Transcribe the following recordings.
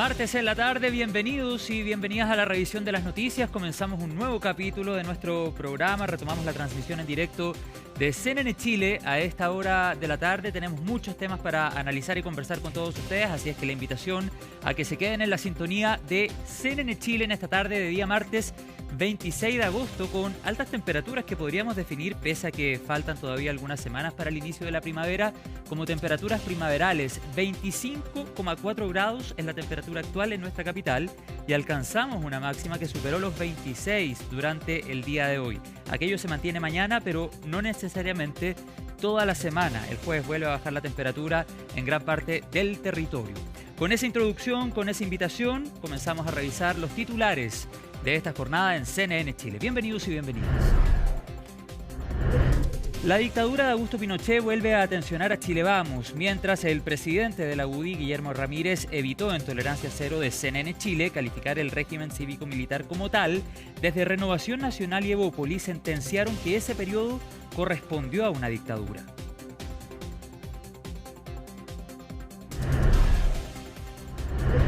Martes en la tarde, bienvenidos y bienvenidas a la revisión de las noticias. Comenzamos un nuevo capítulo de nuestro programa, retomamos la transmisión en directo de CNN Chile. A esta hora de la tarde tenemos muchos temas para analizar y conversar con todos ustedes, así es que la invitación a que se queden en la sintonía de CNN Chile en esta tarde de día martes 26 de agosto, con altas temperaturas que podríamos definir, pese a que faltan todavía algunas semanas para el inicio de la primavera, como temperaturas primaverales. 25,4 grados es la temperatura actual en nuestra capital y alcanzamos una máxima que superó los 26 durante el día de hoy. Aquello se mantiene mañana, pero no necesariamente toda la semana. El jueves vuelve a bajar la temperatura en gran parte del territorio. Con esa introducción, con esa invitación, comenzamos a revisar los titulares de esta jornada en CNN Chile. Bienvenidos y bienvenidas. La dictadura de Augusto Pinochet vuelve a tensionar a Chile Vamos, mientras el presidente de la UDI, Guillermo Ramírez, evitó en Tolerancia Cero de CNN Chile calificar el régimen cívico-militar como tal. Desde Renovación Nacional y Evópolis sentenciaron que ese periodo correspondió a una dictadura.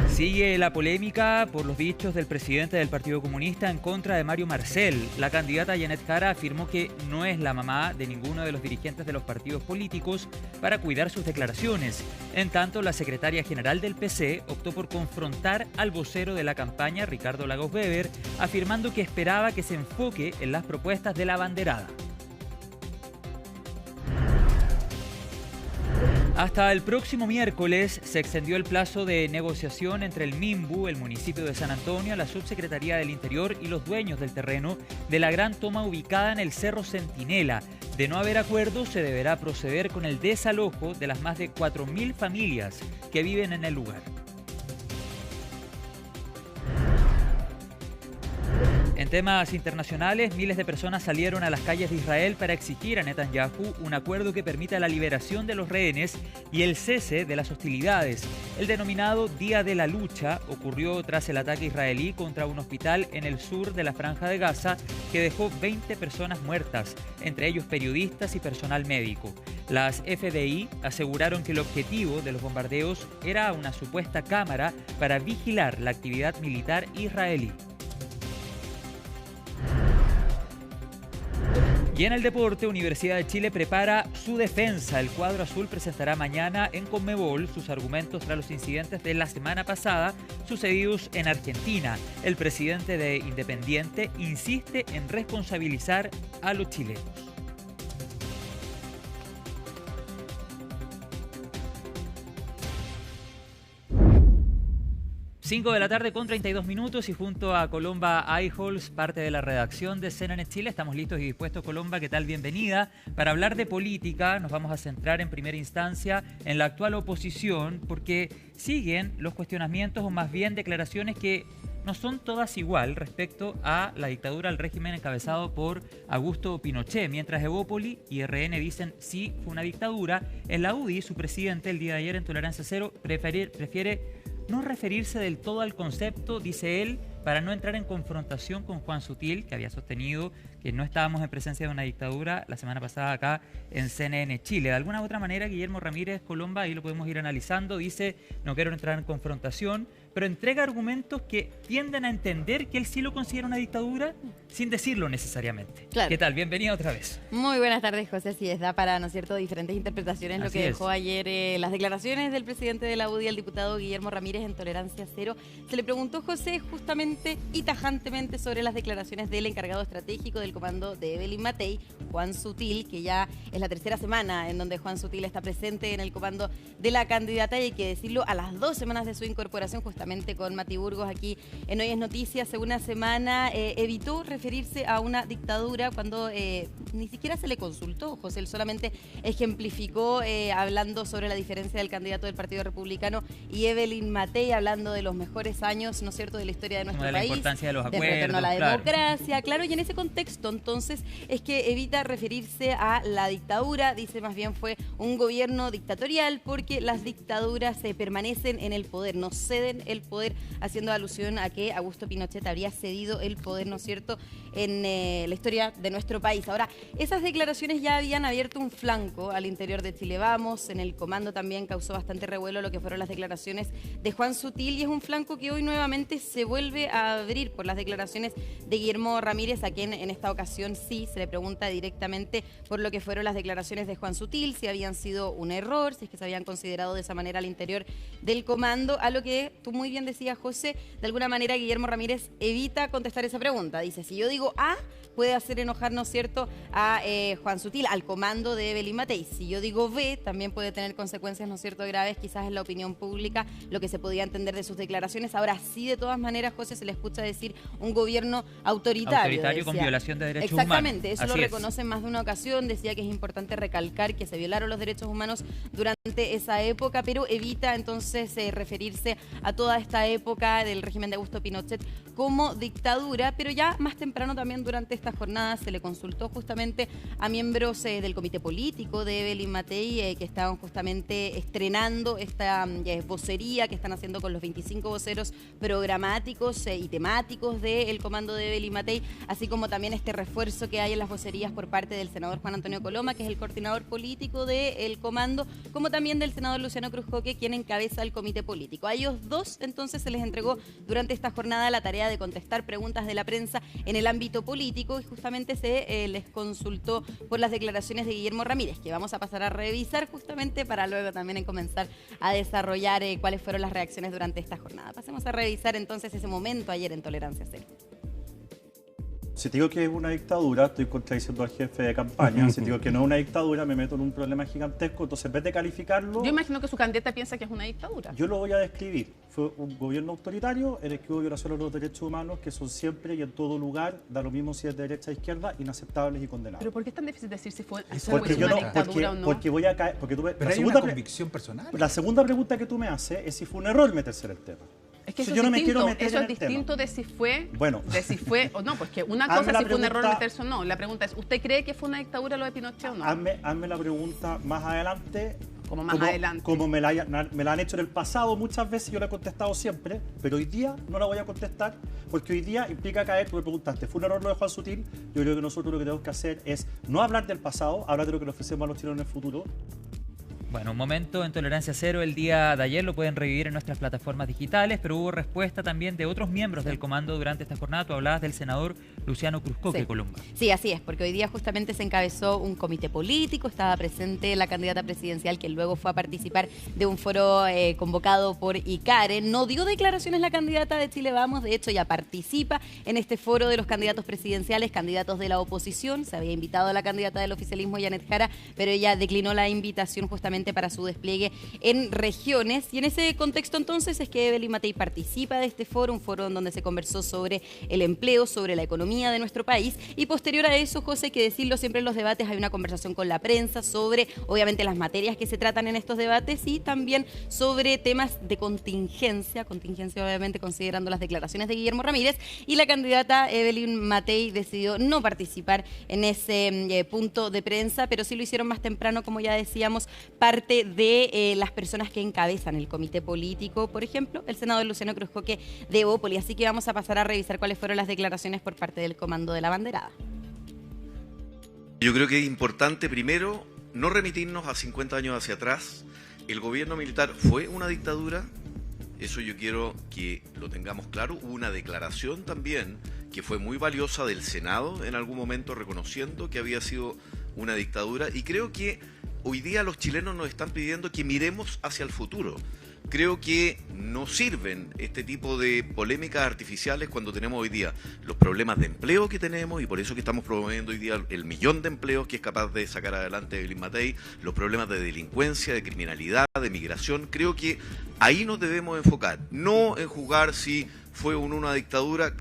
Sigue la polémica por los dichos del presidente del Partido Comunista en contra de Mario Marcel. La candidata Janet Jara afirmó que no es la mamá de ninguno de los dirigentes de los partidos políticos para cuidar sus declaraciones. En tanto, la secretaria general del PC optó por confrontar al vocero de la campaña, Ricardo Lagos Weber, afirmando que esperaba que se enfoque en las propuestas de la abanderada. Hasta el próximo miércoles se extendió el plazo de negociación entre el MIMBU, el municipio de San Antonio, la Subsecretaría del Interior y los dueños del terreno de la gran toma ubicada en el Cerro Centinela. De no haber acuerdo, se deberá proceder con el desalojo de las más de 4.000 familias que viven en el lugar. En temas internacionales, miles de personas salieron a las calles de Israel para exigir a Netanyahu un acuerdo que permita la liberación de los rehenes y el cese de las hostilidades. El denominado Día de la Lucha ocurrió tras el ataque israelí contra un hospital en el sur de la Franja de Gaza que dejó 20 personas muertas, entre ellos periodistas y personal médico. Las FDI aseguraron que el objetivo de los bombardeos era una supuesta cámara para vigilar la actividad militar israelí. Y en el deporte, Universidad de Chile prepara su defensa. El cuadro azul presentará mañana en Conmebol sus argumentos tras los incidentes de la semana pasada sucedidos en Argentina. El presidente de Independiente insiste en responsabilizar a los chilenos. 5 de la tarde con 32 minutos y junto a Colomba Eijols, parte de la redacción de CNN Chile, estamos listos y dispuestos. Colomba, ¿qué tal? Bienvenida. Para hablar de política nos vamos a centrar en primera instancia en la actual oposición, porque siguen los cuestionamientos o más bien declaraciones que no son todas igual respecto a la dictadura del régimen encabezado por Augusto Pinochet. Mientras Evópolis y RN dicen sí, fue una dictadura, en la UDI su presidente el día de ayer en Tolerancia Cero prefiere no referirse del todo al concepto, dice él, para no entrar en confrontación con Juan Sutil, que había sostenido que no estábamos en presencia de una dictadura la semana pasada acá en CNN Chile. De alguna u otra manera, Guillermo Ramírez Colomba, ahí lo podemos ir analizando, dice, no quiero entrar en confrontación, pero entrega argumentos que tienden a entender que él sí lo considera una dictadura sin decirlo necesariamente. Claro. ¿Qué tal? Bienvenido otra vez. Muy buenas tardes, José. Así es, da para, ¿no es cierto?, diferentes interpretaciones Así lo que es. dejó ayer las declaraciones del presidente de la UDI, el diputado Guillermo Ramírez, en Tolerancia Cero. Se le preguntó, José, justamente y tajantemente sobre las declaraciones del encargado estratégico del comando de Evelyn Matei, Juan Sutil, que ya es la tercera semana en donde Juan Sutil está presente en el comando de la candidata, y hay que decirlo, a las 2 semanas de su incorporación, justamente con Mati Burgos aquí en Hoy es Noticias, hace una semana evitó referirse a una dictadura cuando ni siquiera se le consultó. José, él solamente ejemplificó hablando sobre la diferencia del candidato del Partido Republicano y Evelyn Matei, hablando de los mejores años, ¿no es cierto?, de la historia de nuestro nuestro de la país, importancia de los de retorno a la acuerdos, democracia, claro, y en ese contexto entonces es que evita referirse a la dictadura, dice más bien fue un gobierno dictatorial porque las dictaduras se permanecen en el poder, no ceden el poder, haciendo alusión a que Augusto Pinochet habría cedido el poder, ¿no es cierto?, en la historia de nuestro país. Ahora, esas declaraciones ya habían abierto un flanco al interior de Chile Vamos, en el comando también causó bastante revuelo lo que fueron las declaraciones de Juan Sutil, y es un flanco que hoy nuevamente se vuelve a abrir por las declaraciones de Guillermo Ramírez, a quien en esta ocasión sí se le pregunta directamente por lo que fueron las declaraciones de Juan Sutil, si habían sido un error, si es que se habían considerado de esa manera al interior del comando, a lo que tú muy bien decías, José, de alguna manera Guillermo Ramírez evita contestar esa pregunta. Dice, si yo digo A, puede hacer enojar, ¿no es cierto?, a Juan Sutil, al comando de Evelyn Matei. Si yo digo B, también puede tener consecuencias, ¿no es cierto?, graves, quizás en la opinión pública, lo que se podía entender de sus declaraciones. Ahora sí, de todas maneras, José, se le escucha decir un gobierno autoritario. Autoritario con violación de derechos humanos. Exactamente, eso lo reconoce en más de una ocasión. Decía que es importante recalcar que se violaron los derechos humanos durante esa época, pero evita entonces referirse a toda esta época del régimen de Augusto Pinochet como dictadura, pero ya más temprano también durante esta jornada se le consultó justamente a miembros del comité político de Evelyn Matei, que estaban justamente estrenando esta vocería que están haciendo con los 25 voceros programáticos y temáticos del comando de Evelyn Matei, así como también este refuerzo que hay en las vocerías por parte del senador Juan Antonio Coloma, que es el coordinador político del comando, como también del senador Luciano Cruzcoque, quien encabeza el comité político. A ellos dos entonces se les entregó durante esta jornada la tarea de contestar preguntas de la prensa en el ámbito político, y justamente se les consultó por las declaraciones de Guillermo Ramírez, que vamos a pasar a revisar justamente para luego también comenzar a desarrollar cuáles fueron las reacciones durante esta jornada. Pasemos a revisar entonces ese momento ayer en Tolerancia Cero. Si te digo que es una dictadura, estoy contradiciendo al jefe de campaña. Si te digo que no es una dictadura, me meto en un problema gigantesco. Entonces, en vez de calificarlo... Yo imagino que su candidata piensa que es una dictadura. Yo lo voy a describir. Fue un gobierno autoritario en el que hubo violaciones de los derechos humanos, que son siempre y en todo lugar, da lo mismo si es de derecha o izquierda, inaceptables y condenables. ¿Pero por qué es tan difícil decir si fue porque yo una no, dictadura o no? Porque voy a caer... Pero hay una convicción personal. La segunda pregunta que tú me haces es si fue un error meterse en el tema. Es que eso, yo no me quiero meter eso en es el distinto tema. De si fue, bueno. de si fue o no, porque una Hazme cosa es si fue un pregunta, error meterse o no. La pregunta es, ¿usted cree que fue una dictadura lo de Pinochet o no? Hazme la pregunta más adelante. Como más adelante. Como me la han hecho en el pasado muchas veces, yo la he contestado siempre, pero hoy día no la voy a contestar, porque hoy día implica caer. Tú me preguntaste, ¿fue un error lo de Juan Sutil? Yo creo que nosotros lo que tenemos que hacer es no hablar del pasado, hablar de lo que le ofrecemos a los chilenos en el futuro. Bueno, un momento en Tolerancia Cero el día de ayer lo pueden revivir en nuestras plataformas digitales, pero hubo respuesta también de otros miembros del comando durante esta jornada. Tú hablabas del senador Luciano Cruzcoque, Colomba. Sí, así es, porque hoy día justamente se encabezó un comité político, estaba presente la candidata presidencial, que luego fue a participar de un foro convocado por ICARE. No dio declaraciones la candidata de Chile Vamos, de hecho ya participa en este foro de los candidatos presidenciales, candidatos de la oposición. Se había invitado a la candidata del oficialismo, Janet Jara, pero ella declinó la invitación justamente para su despliegue en regiones. Y en ese contexto entonces es que Evelyn Matei participa de este foro, un foro en donde se conversó sobre el empleo, sobre la economía de nuestro país, y posterior a eso, José, hay que decirlo, siempre en los debates hay una conversación con la prensa sobre, obviamente, las materias que se tratan en estos debates y también sobre temas de contingencia obviamente considerando las declaraciones de Guillermo Ramírez, y la candidata Evelyn Matei decidió no participar en ese punto de prensa, pero sí lo hicieron más temprano, como ya decíamos, parte de las personas que encabezan el comité político, por ejemplo, el senador Luciano Cruzcoque de Evópoli. Así que vamos a pasar a revisar cuáles fueron las declaraciones por parte del comando de la banderada. Yo creo que es importante, primero, no remitirnos a 50 años hacia atrás. El gobierno militar fue una dictadura, eso yo quiero que lo tengamos claro. Hubo una declaración también que fue muy valiosa del Senado en algún momento reconociendo que había sido una dictadura, y creo que hoy día los chilenos nos están pidiendo que miremos hacia el futuro. Creo que no sirven este tipo de polémicas artificiales cuando tenemos hoy día los problemas de empleo que tenemos, y por eso que estamos promoviendo hoy día el 1.000.000 de empleos que es capaz de sacar adelante Evelyn Matei, los problemas de delincuencia, de criminalidad, de migración. Creo que ahí nos debemos enfocar, no en jugar si fue una dictadura.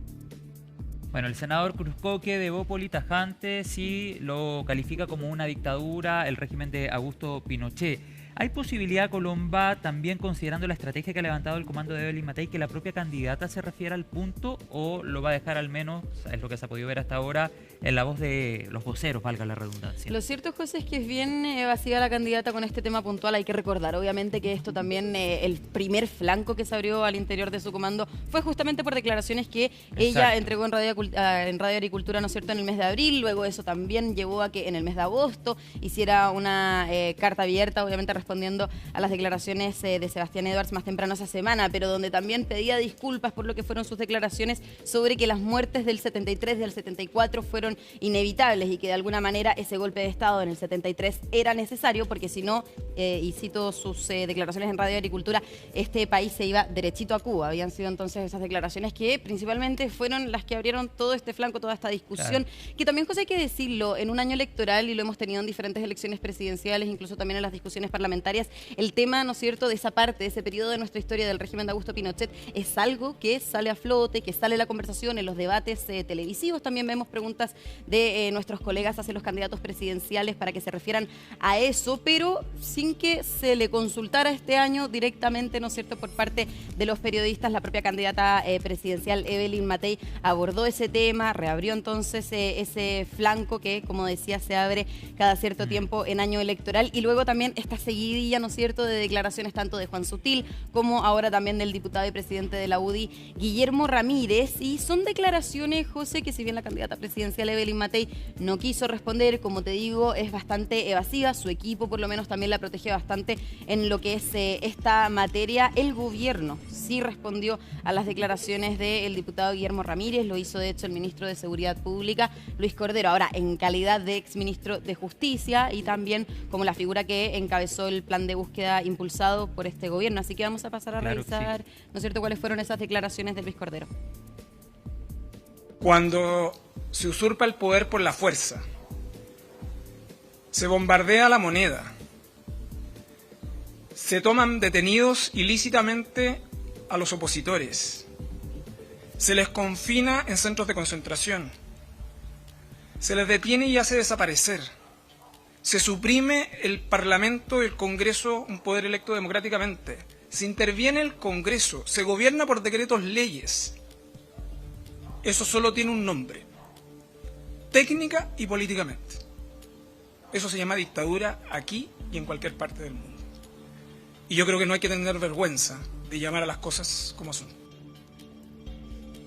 Bueno, el senador Cruzcoque de Evópoli, tajante, sí lo califica como una dictadura el régimen de Augusto Pinochet. ¿Hay posibilidad, Colomba, también considerando la estrategia que ha levantado el comando de Evelyn Matei, que la propia candidata se refiera al punto o lo va a dejar al menos, es lo que se ha podido ver hasta ahora, en la voz de los voceros, valga la redundancia? Lo cierto, José, es que es bien evasiva la candidata con este tema puntual. Hay que recordar, obviamente, que esto también, el primer flanco que se abrió al interior de su comando fue justamente por declaraciones que ella entregó en Radio Agricultura, ¿no es cierto?, en el mes de abril. Luego eso también llevó a que en el mes de agosto hiciera una carta abierta, obviamente respondiendo a las declaraciones de Sebastián Edwards más temprano esa semana, pero donde también pedía disculpas por lo que fueron sus declaraciones sobre que las muertes del 73 y del 74 fueron inevitables y que de alguna manera ese golpe de Estado en el 73 era necesario porque si no, y cito sus declaraciones en Radio Agricultura, este país se iba derechito a Cuba. Habían sido entonces esas declaraciones que principalmente fueron las que abrieron todo este flanco, toda esta discusión, que también, José, hay que decirlo, en un año electoral, y lo hemos tenido en diferentes elecciones presidenciales, incluso también en las discusiones parlamentarias, el tema, ¿no es cierto?, de esa parte, de ese periodo de nuestra historia del régimen de Augusto Pinochet, es algo que sale a flote, que sale a la conversación en los debates televisivos. También vemos preguntas de nuestros colegas hacia los candidatos presidenciales para que se refieran a eso, pero sin que se le consultara este año directamente, ¿no es cierto?, por parte de los periodistas. La propia candidata presidencial Evelyn Matei abordó ese tema, reabrió entonces ese flanco que, como decía, se abre cada cierto tiempo en año electoral, y luego también esta seguidilla, ¿no es cierto?, de declaraciones tanto de Juan Sutil como ahora también del diputado y presidente de la UDI, Guillermo Ramírez, y son declaraciones, José, que si bien la candidata presidencial Evelyn Matei no quiso responder, como te digo, es bastante evasiva. Su equipo por lo menos también la protege bastante en lo que es esta materia. El gobierno sí respondió a las declaraciones del diputado Guillermo Ramírez, lo hizo de hecho el ministro de Seguridad Pública, Luis Cordero, ahora en calidad de exministro de Justicia y también como la figura que encabezó el plan de búsqueda impulsado por este gobierno. Así que vamos a pasar a revisar, ¿no es cierto?, cuáles fueron esas declaraciones de Luis Cordero. Cuando se usurpa el poder por la fuerza, se bombardea la moneda, se toman detenidos ilícitamente a los opositores, se les confina en centros de concentración, se les detiene y hace desaparecer, se suprime el Parlamento, el Congreso, un poder electo democráticamente, se interviene el Congreso, se gobierna por decretos leyes. Eso solo tiene un nombre: técnica y políticamente. Eso se llama dictadura aquí y en cualquier parte del mundo. Y yo creo que no hay que tener vergüenza de llamar a las cosas como son.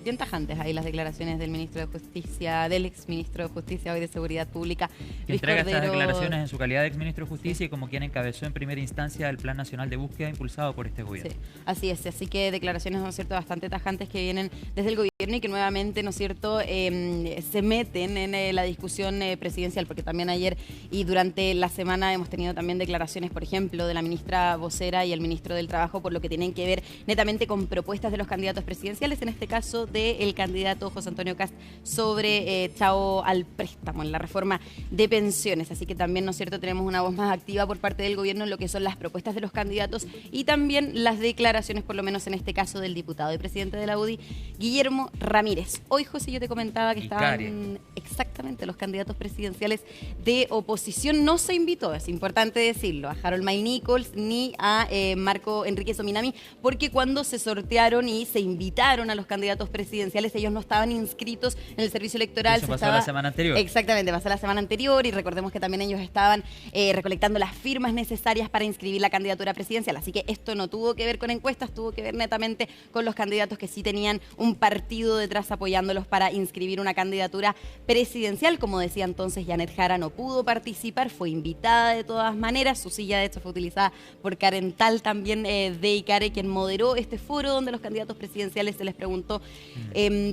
Bien tajantes ahí las declaraciones del ministro de Justicia, del exministro de Justicia, hoy de Seguridad Pública, que Luis entrega Cordero. Estas declaraciones en su calidad de exministro de Justicia y como quien encabezó en primera instancia el Plan Nacional de Búsqueda impulsado por este gobierno. Sí, así es. Así que declaraciones, ¿no es cierto?, bastante tajantes que vienen desde el gobierno y que nuevamente, ¿no es cierto?, se meten en la discusión presidencial, porque también ayer y durante la semana hemos tenido también declaraciones, por ejemplo, de la ministra vocera y el ministro del Trabajo, por lo que tienen que ver netamente con propuestas de los candidatos presidenciales, en este caso del candidato José Antonio Kast sobre chao al préstamo en la reforma de pensiones. Así que también, ¿no es cierto?, tenemos una voz más activa por parte del gobierno en lo que son las propuestas de los candidatos y también las declaraciones, por lo menos en este caso, del diputado y presidente de la UDI, Guillermo Ramírez. Hoy, José, yo te comentaba que estaban exactamente los candidatos presidenciales de oposición. No se invitó, es importante decirlo, a Harold May Nichols ni a Marco Enríquez Ominami, porque cuando se sortearon y se invitaron a los candidatos presidenciales, ellos no estaban inscritos en el servicio electoral. Eso pasó la semana anterior. Exactamente, pasó la semana anterior y recordemos que también ellos estaban recolectando las firmas necesarias para inscribir la candidatura presidencial. Así que esto no tuvo que ver con encuestas, tuvo que ver netamente con los candidatos que sí tenían un partido detrás apoyándolos para inscribir una candidatura presidencial. Como decía entonces, Janet Jara no pudo participar, fue invitada de todas maneras. Su silla, de hecho, fue utilizada por Karen Tal, también de Icare, quien moderó este foro donde los candidatos presidenciales se les preguntó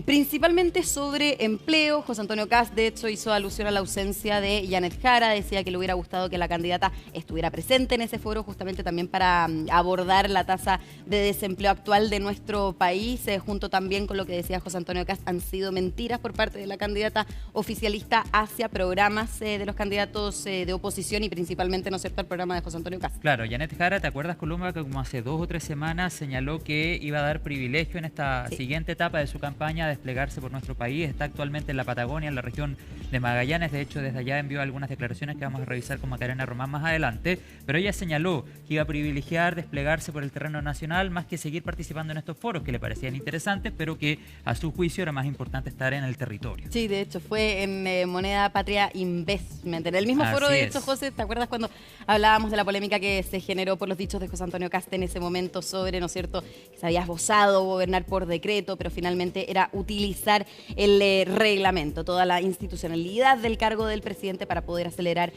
principalmente sobre empleo. José Antonio Kast, de hecho, hizo alusión a la ausencia de Janet Jara, decía que le hubiera gustado que la candidata estuviera presente en ese foro justamente también para abordar la tasa de desempleo actual de nuestro país, junto también con lo que decía José Antonio Kast, han sido mentiras por parte de la candidata oficialista hacia programas de los candidatos de oposición y principalmente, ¿no es cierto?, el programa de José Antonio Kast. Claro, Janet Jara, ¿te acuerdas, Colomba, que como hace 2 o 3 semanas señaló que iba a dar privilegio en esta siguiente etapa de su campaña a desplegarse por nuestro país? Está actualmente en la Patagonia, en la región de Magallanes. De hecho, desde allá envió algunas declaraciones que vamos a revisar con Macarena Román más adelante, pero ella señaló que iba a privilegiar desplegarse por el terreno nacional más que seguir participando en estos foros que le parecían interesantes, pero que a su juicio era más importante estar en el territorio. Sí, de hecho fue en Moneda Patria Investment, en el mismo foro. De hecho, José, ¿te acuerdas cuando hablábamos de la polémica que se generó por los dichos de José Antonio Kast en ese momento sobre, ¿no es cierto?, que se había esbozado gobernar por decreto, pero finalmente era utilizar el reglamento, toda la institucionalidad del cargo del presidente para poder acelerar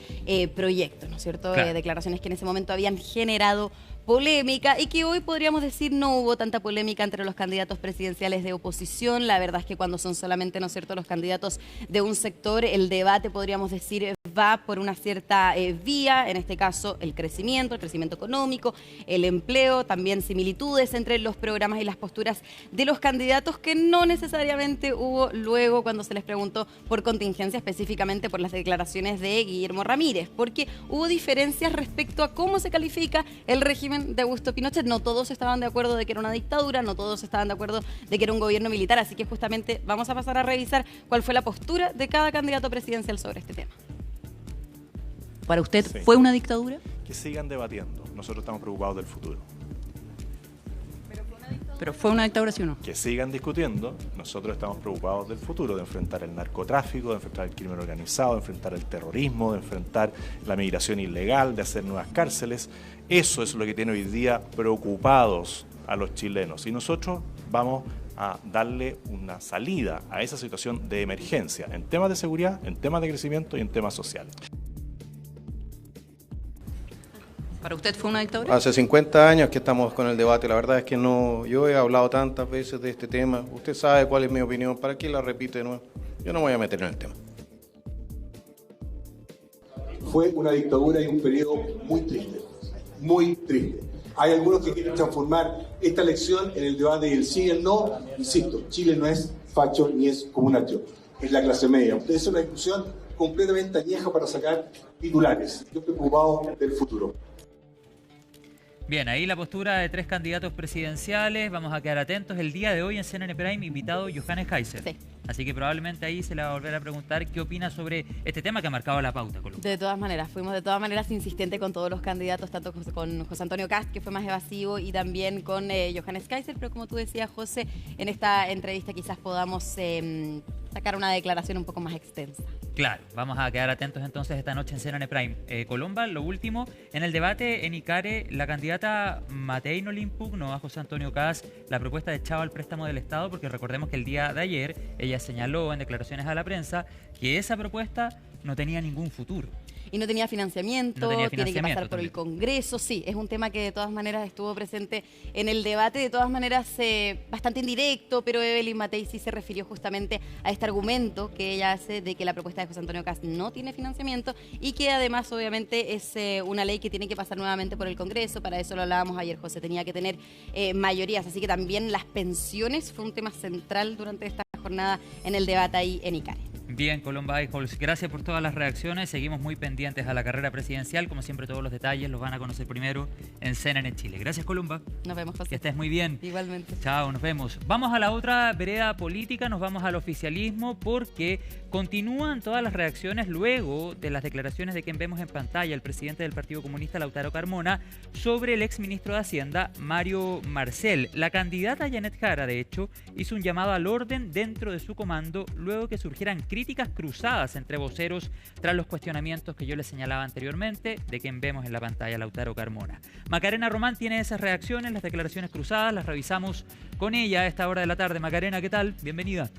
proyectos, ¿no es cierto? Claro. Declaraciones que en ese momento habían generado polémica y que hoy podríamos decir no hubo tanta polémica entre los candidatos presidenciales de oposición. La verdad es que cuando son solamente, ¿no es cierto?, los candidatos de un sector, el debate, podríamos decir, va por una cierta vía, en este caso el crecimiento económico, el empleo, también similitudes entre los programas y las posturas de los candidatos que no necesariamente hubo luego cuando se les preguntó por contingencia, específicamente por las declaraciones de Guillermo Ramírez, porque hubo diferencias respecto a cómo se califica el régimen de Augusto Pinochet. No todos estaban de acuerdo de que era una dictadura, no todos estaban de acuerdo de que era un gobierno militar, así que justamente vamos a pasar a revisar cuál fue la postura de cada candidato presidencial sobre este tema. ¿Para usted fue una dictadura? Que sigan debatiendo. Nosotros estamos preocupados del futuro. ¿Pero fue una dictadura, sí o no? Que sigan discutiendo. Nosotros estamos preocupados del futuro, de enfrentar el narcotráfico, de enfrentar el crimen organizado, de enfrentar el terrorismo, de enfrentar la migración ilegal, de hacer nuevas cárceles. Eso es lo que tiene hoy día preocupados a los chilenos. Y nosotros vamos a darle una salida a esa situación de emergencia en temas de seguridad, en temas de crecimiento y en temas sociales. ¿Para usted fue una dictadura? Hace 50 años que estamos con el debate, la verdad es que no, yo he hablado tantas veces de este tema, usted sabe cuál es mi opinión, ¿para qué la repite de nuevo? Yo no me voy a meter en el tema. Fue una dictadura y un periodo muy triste, muy triste. Hay algunos que quieren transformar esta elección en el debate del sí y el no. Insisto, Chile no es facho ni es comunarcho, es la clase media. Ustedes son una discusión completamente añeja para sacar titulares. Yo estoy preocupado del futuro. Bien, ahí la postura de tres candidatos presidenciales. Vamos a quedar atentos. El día de hoy en CNN Prime, invitado Johannes Kaiser. Sí. Así que probablemente ahí se le va a volver a preguntar qué opina sobre este tema que ha marcado la pauta, Columba. De todas maneras, fuimos de todas maneras insistentes con todos los candidatos, tanto con José Antonio Kast, que fue más evasivo, y también con Johannes Kaiser, pero como tú decías, José, en esta entrevista quizás podamos sacar una declaración un poco más extensa. Claro, vamos a quedar atentos entonces esta noche en CNN Prime. Columba, lo último, en el debate en Icare, la candidata Matei no le impugnó a José Antonio Kast la propuesta de chao al préstamo del Estado, porque recordemos que el día de ayer ella señaló en declaraciones a la prensa que esa propuesta no tenía ningún futuro. Y no tenía financiamiento, tiene que pasar por también el Congreso. Sí, es un tema que de todas maneras estuvo presente en el debate, de todas maneras bastante indirecto, pero Evelyn Matei sí se refirió justamente a este argumento que ella hace de que la propuesta de José Antonio Kast no tiene financiamiento y que además obviamente es una ley que tiene que pasar nuevamente por el Congreso. Para eso lo hablábamos ayer, José, tenía que tener mayorías, así que también las pensiones fue un tema central durante esta jornada en el debate ahí en Icare. Bien, Columba Eichholz, gracias por todas las reacciones. Seguimos muy pendientes a la carrera presidencial. Como siempre, todos los detalles los van a conocer primero en CNN Chile. Gracias, Columba. Nos vemos, José. Que estés muy bien. Igualmente. Chao, nos vemos. Vamos a la otra vereda política, nos vamos al oficialismo, porque continúan todas las reacciones luego de las declaraciones de quien vemos en pantalla, el presidente del Partido Comunista, Lautaro Carmona, sobre el exministro de Hacienda, Mario Marcel. La candidata Janet Jara, de hecho, hizo un llamado al orden dentro de su comando luego que surgieran críticas cruzadas entre voceros tras los cuestionamientos que yo les señalaba anteriormente de quien vemos en la pantalla, Lautaro Carmona. Macarena Román tiene esas reacciones, las declaraciones cruzadas, las revisamos con ella a esta hora de la tarde. Macarena, ¿qué tal? Bienvenida.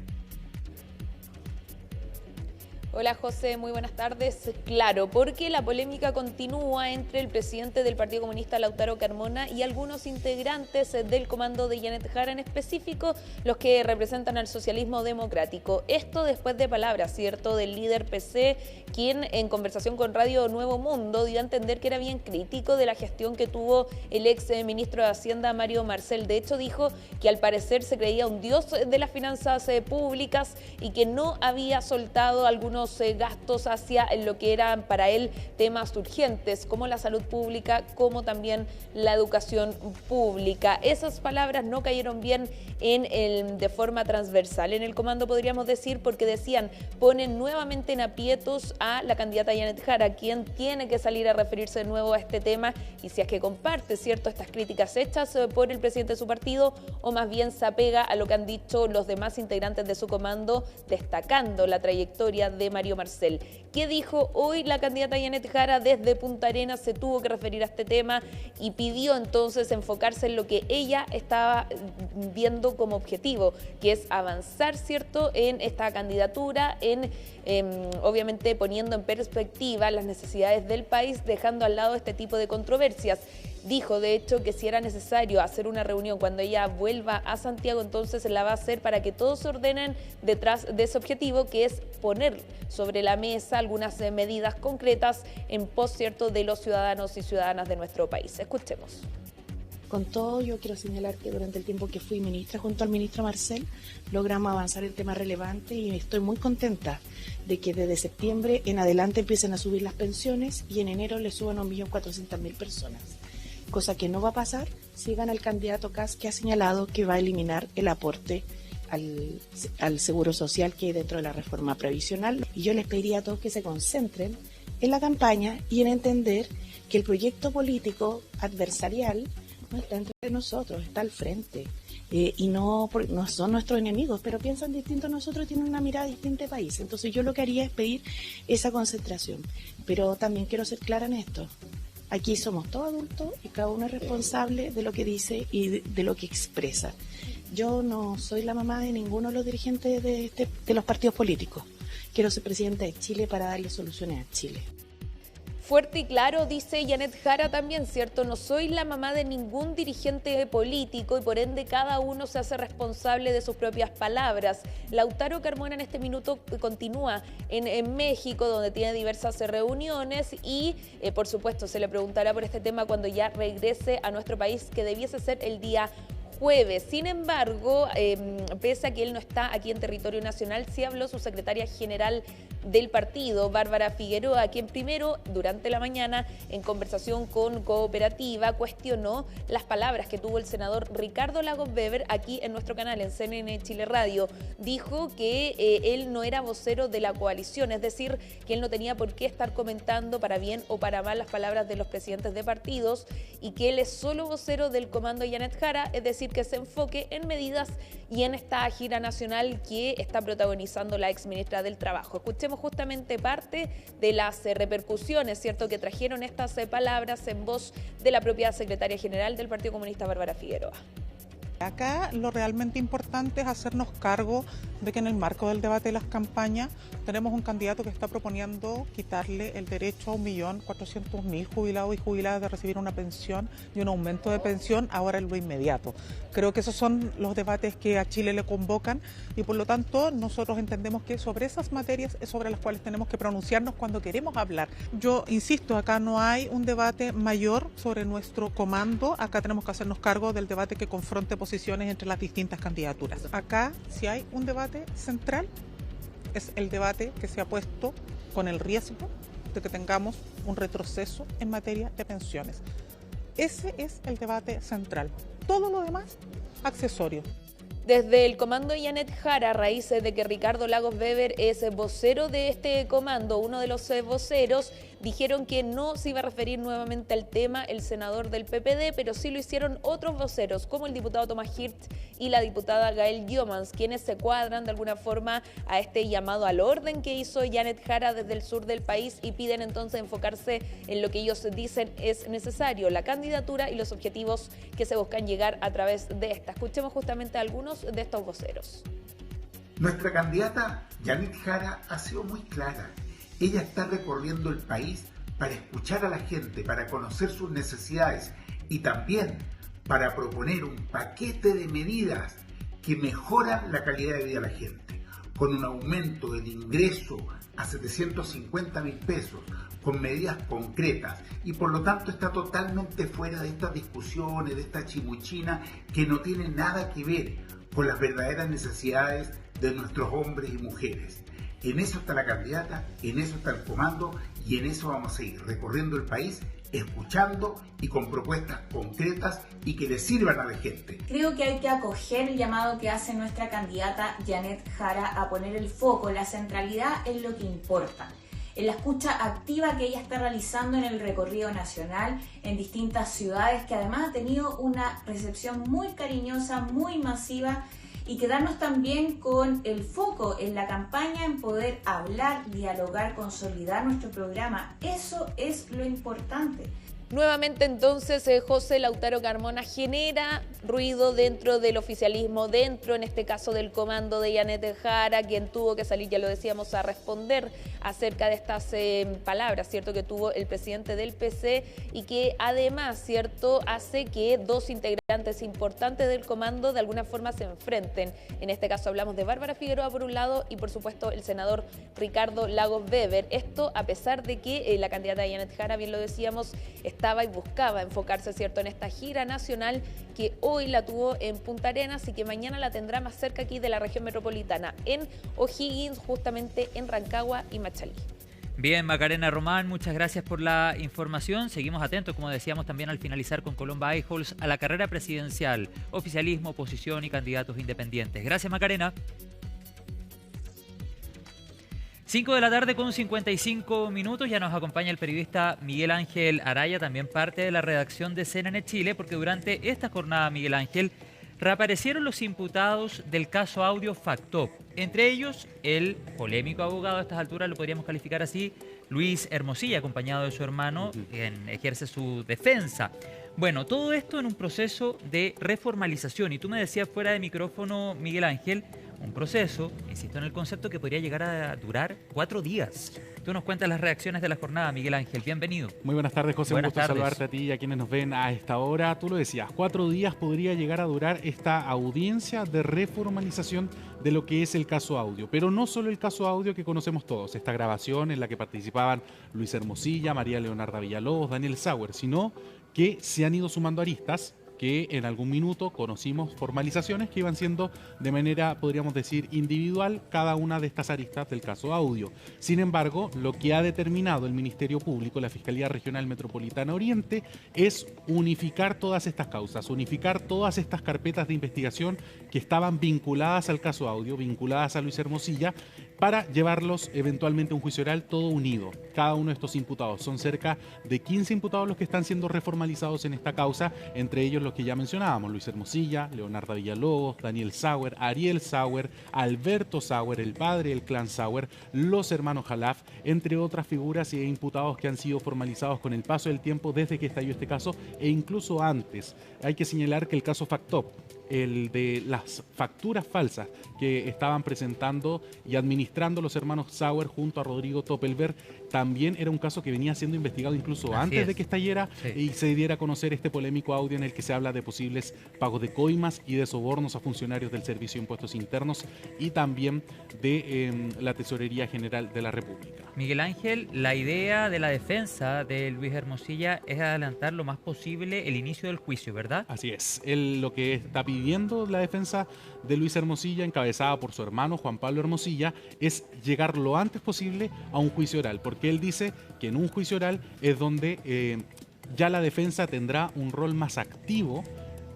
Hola José, muy buenas tardes. Claro, porque la polémica continúa entre el presidente del Partido Comunista, Lautaro Carmona, y algunos integrantes del comando de Janet Jara, en específico los que representan al socialismo democrático. Esto después de palabras, ¿cierto?, del líder PC, quien en conversación con Radio Nuevo Mundo dio a entender que era bien crítico de la gestión que tuvo el ex ministro de Hacienda, Mario Marcel. De hecho, dijo que al parecer se creía un dios de las finanzas públicas y que no había soltado algunos algunos gastos hacia lo que eran para él temas urgentes, como la salud pública, como también la educación pública. Esas palabras no cayeron bien de forma transversal en el comando, podríamos decir, porque decían, ponen nuevamente en aprietos a la candidata Janet Jara, quien tiene que salir a referirse de nuevo a este tema, y si es que comparte, ¿cierto?, estas críticas hechas por el presidente de su partido, o más bien se apega a lo que han dicho los demás integrantes de su comando, destacando la trayectoria de Mario Marcel. ¿Qué dijo hoy la candidata Janet Jara? Desde Punta Arenas se tuvo que referir a este tema y pidió entonces enfocarse en lo que ella estaba viendo como objetivo, que es avanzar, ¿cierto?, en esta candidatura, obviamente poniendo en perspectiva las necesidades del país, dejando al lado este tipo de controversias. Dijo, de hecho, que si era necesario hacer una reunión cuando ella vuelva a Santiago, entonces la va a hacer para que todos se ordenen detrás de ese objetivo, que es poner sobre la mesa algunas medidas concretas en pos, ¿cierto?, de los ciudadanos y ciudadanas de nuestro país. Escuchemos. Con todo, yo quiero señalar que durante el tiempo que fui ministra junto al ministro Marcel, logramos avanzar en temas relevantes y estoy muy contenta de que desde septiembre en adelante empiecen a subir las pensiones y en enero le suban a 1.400.000 personas. Cosa que no va a pasar si gana el candidato Kast, que ha señalado que va a eliminar el aporte al seguro social que hay dentro de la reforma previsional. Y yo les pediría a todos que se concentren en la campaña y en entender que el proyecto político adversarial no está entre nosotros, está al frente. Y no son nuestros enemigos, pero piensan distinto a nosotros, tienen una mirada distinta de país. Entonces yo lo que haría es pedir esa concentración. Pero también quiero ser clara en esto. Aquí somos todos adultos y cada uno es responsable de lo que dice y de lo que expresa. Yo no soy la mamá de ninguno de los dirigentes de los partidos políticos. Quiero ser presidenta de Chile para darle soluciones a Chile. Fuerte y claro, dice Janet Jara también, ¿cierto? No soy la mamá de ningún dirigente político y por ende cada uno se hace responsable de sus propias palabras. Lautaro Carmona en este minuto continúa en México, donde tiene diversas reuniones y por supuesto se le preguntará por este tema cuando ya regrese a nuestro país, que debiese ser el día jueves. Sin embargo, pese a que él no está aquí en territorio nacional, sí habló su secretaria general del partido, Bárbara Figueroa, quien primero, durante la mañana, en conversación con Cooperativa, cuestionó las palabras que tuvo el senador Ricardo Lagos Weber aquí en nuestro canal, en CNN Chile Radio. Dijo que él no era vocero de la coalición, es decir, que él no tenía por qué estar comentando para bien o para mal las palabras de los presidentes de partidos y que él es solo vocero del comando Janet Jara, es decir, que se enfoque en medidas y en esta gira nacional que está protagonizando la exministra del Trabajo. Escuchemos justamente parte de las repercusiones, ¿cierto?, que trajeron estas palabras en voz de la propia secretaria general del Partido Comunista, Bárbara Figueroa. Acá lo realmente importante es hacernos cargo de que en el marco del debate de las campañas tenemos un candidato que está proponiendo quitarle el derecho a 1.400.000 jubilados y jubiladas de recibir una pensión y un aumento de pensión ahora en lo inmediato. Creo que esos son los debates que a Chile le convocan y por lo tanto nosotros entendemos que sobre esas materias es sobre las cuales tenemos que pronunciarnos cuando queremos hablar. Yo insisto, acá no hay un debate mayor sobre nuestro comando, acá tenemos que hacernos cargo del debate que confronte posiciones entre las distintas candidaturas. Acá, si hay un debate central, es el debate que se ha puesto con el riesgo de que tengamos un retroceso en materia de pensiones. Ese es el debate central. Todo lo demás, accesorio. Desde el comando Janet Jara, a raíz de que Ricardo Lagos Weber es vocero de este comando, uno de los voceros, dijeron que no se iba a referir nuevamente al tema el senador del PPD, pero sí lo hicieron otros voceros, como el diputado Tomás Hirst y la diputada Gael Giomans, quienes se cuadran de alguna forma a este llamado al orden que hizo Janet Jara desde el sur del país y piden entonces enfocarse en lo que ellos dicen es necesario, la candidatura y los objetivos que se buscan llegar a través de esta. Escuchemos justamente a algunos de estos voceros. Nuestra candidata Janet Jara ha sido muy clara. Ella está recorriendo el país para escuchar a la gente, para conocer sus necesidades y también para proponer un paquete de medidas que mejoran la calidad de vida de la gente, con un aumento del ingreso a 750.000 pesos, con medidas concretas y por lo tanto está totalmente fuera de estas discusiones, de esta chimuchina que no tiene nada que ver con las verdaderas necesidades de nuestros hombres y mujeres. En eso está la candidata, en eso está el comando y en eso vamos a ir recorriendo el país, escuchando y con propuestas concretas y que le sirvan a la gente. Creo que hay que acoger el llamado que hace nuestra candidata Janet Jara a poner el foco, la centralidad en lo que importa, en la escucha activa que ella está realizando en el recorrido nacional en distintas ciudades, que además ha tenido una recepción muy cariñosa, muy masiva, y quedarnos también con el foco en la campaña, en poder hablar, dialogar, consolidar nuestro programa. Eso es lo importante. Nuevamente entonces José Lautaro Carmona genera ruido dentro del oficialismo, dentro en este caso del comando de Janet Jara, quien tuvo que salir, ya lo decíamos, a responder acerca de estas palabras, ¿cierto?, que tuvo el presidente del PC y que además, ¿cierto?, hace que dos integrantes importantes del comando de alguna forma se enfrenten. En este caso hablamos de Bárbara Figueroa por un lado y por supuesto el senador Ricardo Lagos Weber. Esto a pesar de que la candidata de Janet Jara, bien lo decíamos, estaba y buscaba enfocarse, ¿cierto?, en esta gira nacional que hoy la tuvo en Punta Arenas y que mañana la tendrá más cerca aquí de la región metropolitana, en O'Higgins, justamente en Rancagua y Machalí. Bien, Macarena Román, muchas gracias por la información. Seguimos atentos, como decíamos también al finalizar con Colomba Eichholz, a la carrera presidencial, oficialismo, oposición y candidatos independientes. Gracias, Macarena. 5 de la tarde con 55 minutos, ya nos acompaña el periodista Miguel Ángel Araya, también parte de la redacción de CNN Chile, porque durante esta jornada, Miguel Ángel, reaparecieron los imputados del caso Audio Factop, entre ellos el polémico abogado, a estas alturas lo podríamos calificar así, Luis Hermosilla, acompañado de su hermano, quien ejerce su defensa. Bueno, todo esto en un proceso de reformalización, y tú me decías fuera de micrófono, Miguel Ángel, un proceso, insisto en el concepto, que podría llegar a durar 4 días. Tú nos cuentas las reacciones de la jornada, Miguel Ángel. Bienvenido. Muy buenas tardes, José. Buenas un gusto saludarte a ti y a quienes nos ven a esta hora. Tú lo decías, 4 días podría llegar a durar esta audiencia de reformalización de lo que es el caso Audio. Pero no solo el caso Audio que conocemos todos, esta grabación en la que participaban Luis Hermosilla, María Leonarda Villalobos, Daniel Sauer, sino que se han ido sumando aristas que en algún minuto conocimos formalizaciones que iban siendo de manera, podríamos decir, individual cada una de estas aristas del caso Audio. Sin embargo, lo que ha determinado el Ministerio Público, la Fiscalía Regional Metropolitana Oriente, es unificar todas estas causas, unificar todas estas carpetas de investigación que estaban vinculadas al caso Audio, vinculadas a Luis Hermosilla, para llevarlos eventualmente a un juicio oral todo unido. Cada uno de estos imputados, son cerca de 15 imputados los que están siendo reformalizados en esta causa, entre ellos los que ya mencionábamos, Luis Hermosilla, Leonarda Villalobos, Daniel Sauer, Ariel Sauer, Alberto Sauer, el padre del clan Sauer, los hermanos Jalaf, entre otras figuras e imputados que han sido formalizados con el paso del tiempo desde que estalló este caso e incluso antes. Hay que señalar que el caso Factop, el de las facturas falsas que estaban presentando y administrando los hermanos Sauer junto a Rodrigo Toppelberg, también era un caso que venía siendo investigado incluso antes de que estallara y se diera a conocer este polémico audio en el que se habla de posibles pagos de coimas y de sobornos a funcionarios del Servicio de Impuestos Internos y también de la Tesorería General de la República. Miguel Ángel, la idea de la defensa de Luis Hermosilla es adelantar lo más posible el inicio del juicio, ¿verdad? Así es. Lo que está pidiendo la defensa de Luis Hermosilla, encabezada por su hermano Juan Pablo Hermosilla, es llegar lo antes posible a un juicio oral, porque él dice que en un juicio oral es donde ya la defensa tendrá un rol más activo,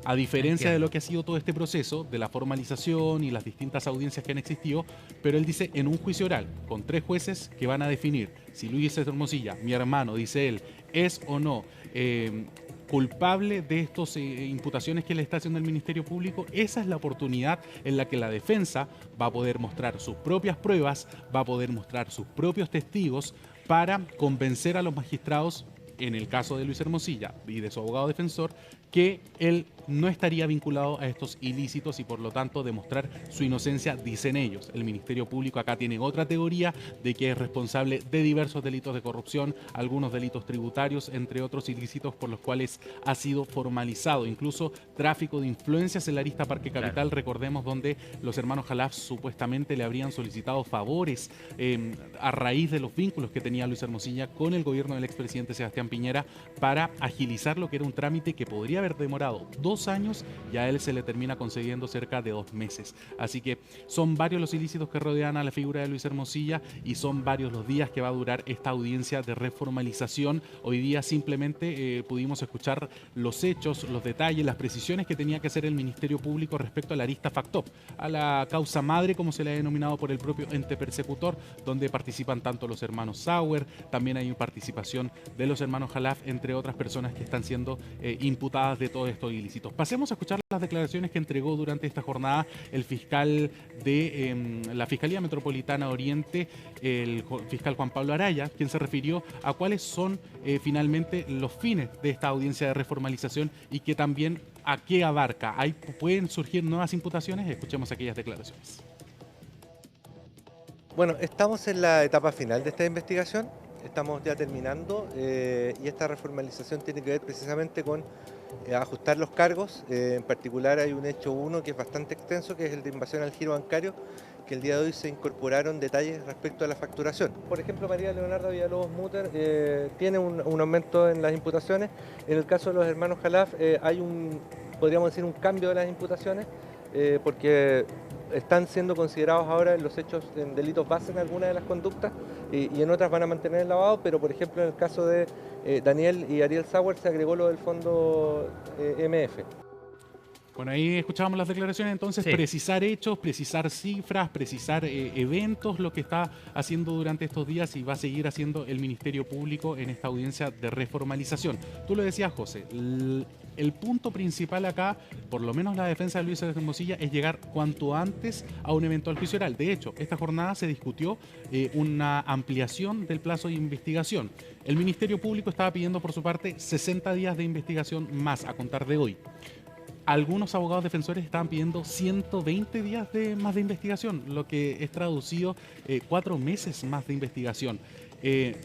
a diferencia de lo que ha sido todo este proceso de la formalización y las distintas audiencias que han existido, pero él dice en un juicio oral, con 3 jueces que van a definir si Luis Hermosilla, mi hermano, dice él, es o no culpable de estas imputaciones que le está haciendo el Ministerio Público. Esa es la oportunidad en la que la defensa va a poder mostrar sus propias pruebas, va a poder mostrar sus propios testigos para convencer a los magistrados, en el caso de Luis Hermosilla y de su abogado defensor, que él no estaría vinculado a estos ilícitos y por lo tanto demostrar su inocencia, dicen ellos. El Ministerio Público acá tiene otra teoría de que es responsable de diversos delitos de corrupción, algunos delitos tributarios, entre otros ilícitos por los cuales ha sido formalizado, incluso tráfico de influencias en la arista Parque Capital, recordemos, donde los hermanos Jalaf supuestamente le habrían solicitado favores a raíz de los vínculos que tenía Luis Hermosilla con el gobierno del expresidente Sebastián Piñera para agilizar lo que era un trámite que podría haber demorado 2 años y a él se le termina concediendo cerca de 2 meses. Así que son varios los ilícitos que rodean a la figura de Luis Hermosilla y son varios los días que va a durar esta audiencia de reformalización. Hoy día simplemente pudimos escuchar los hechos, los detalles, las precisiones que tenía que hacer el Ministerio Público respecto a la arista FACTOP, a la causa madre, como se le ha denominado por el propio ente persecutor, donde participan tanto los hermanos Sauer, también hay participación de los hermanos Jalaf, entre otras personas que están siendo imputadas de todos estos ilícitos. Pasemos a escuchar las declaraciones que entregó durante esta jornada el fiscal de la Fiscalía Metropolitana Oriente, el fiscal Juan Pablo Araya, quien se refirió a cuáles son finalmente los fines de esta audiencia de reformalización y que también a qué abarca. ¿Pueden surgir nuevas imputaciones? Escuchemos aquellas declaraciones. Bueno, estamos en la etapa final de esta investigación, estamos ya terminando y esta reformalización tiene que ver precisamente con ajustar los cargos. En particular hay un hecho 1 que es bastante extenso, que es el de invasión al giro bancario, que el día de hoy se incorporaron detalles respecto a la facturación. Por ejemplo, María Leonarda Villalobos Mutter tiene un aumento en las imputaciones. En el caso de los hermanos Jalaf hay podríamos decir, un cambio de las imputaciones porque están siendo considerados ahora en los hechos en delitos base en algunas de las conductas y en otras van a mantener el lavado, pero por ejemplo en el caso de Daniel y Ariel Sauer se agregó lo del fondo MF. Bueno, ahí escuchábamos las declaraciones, entonces sí. Precisar hechos, precisar cifras, precisar eventos, lo que está haciendo durante estos días y va a seguir haciendo el Ministerio Público en esta audiencia de reformalización. Tú lo decías, José, el punto principal acá, por lo menos la defensa de Luis Hermosilla, es llegar cuanto antes a un eventual juicio oral. De hecho, esta jornada se discutió una ampliación del plazo de investigación. El Ministerio Público estaba pidiendo por su parte 60 días de investigación más a contar de hoy. Algunos abogados defensores estaban pidiendo 120 días más de investigación, lo que es traducido 4 meses más de investigación.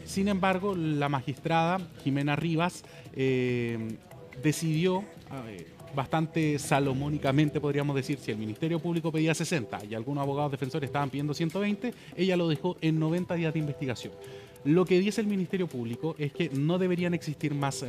Sin embargo, la magistrada Jimena Rivas decidió bastante salomónicamente, podríamos decir, si el Ministerio Público pedía 60 y algunos abogados defensores estaban pidiendo 120, ella lo dejó en 90 días de investigación. Lo que dice el Ministerio Público es que no deberían existir más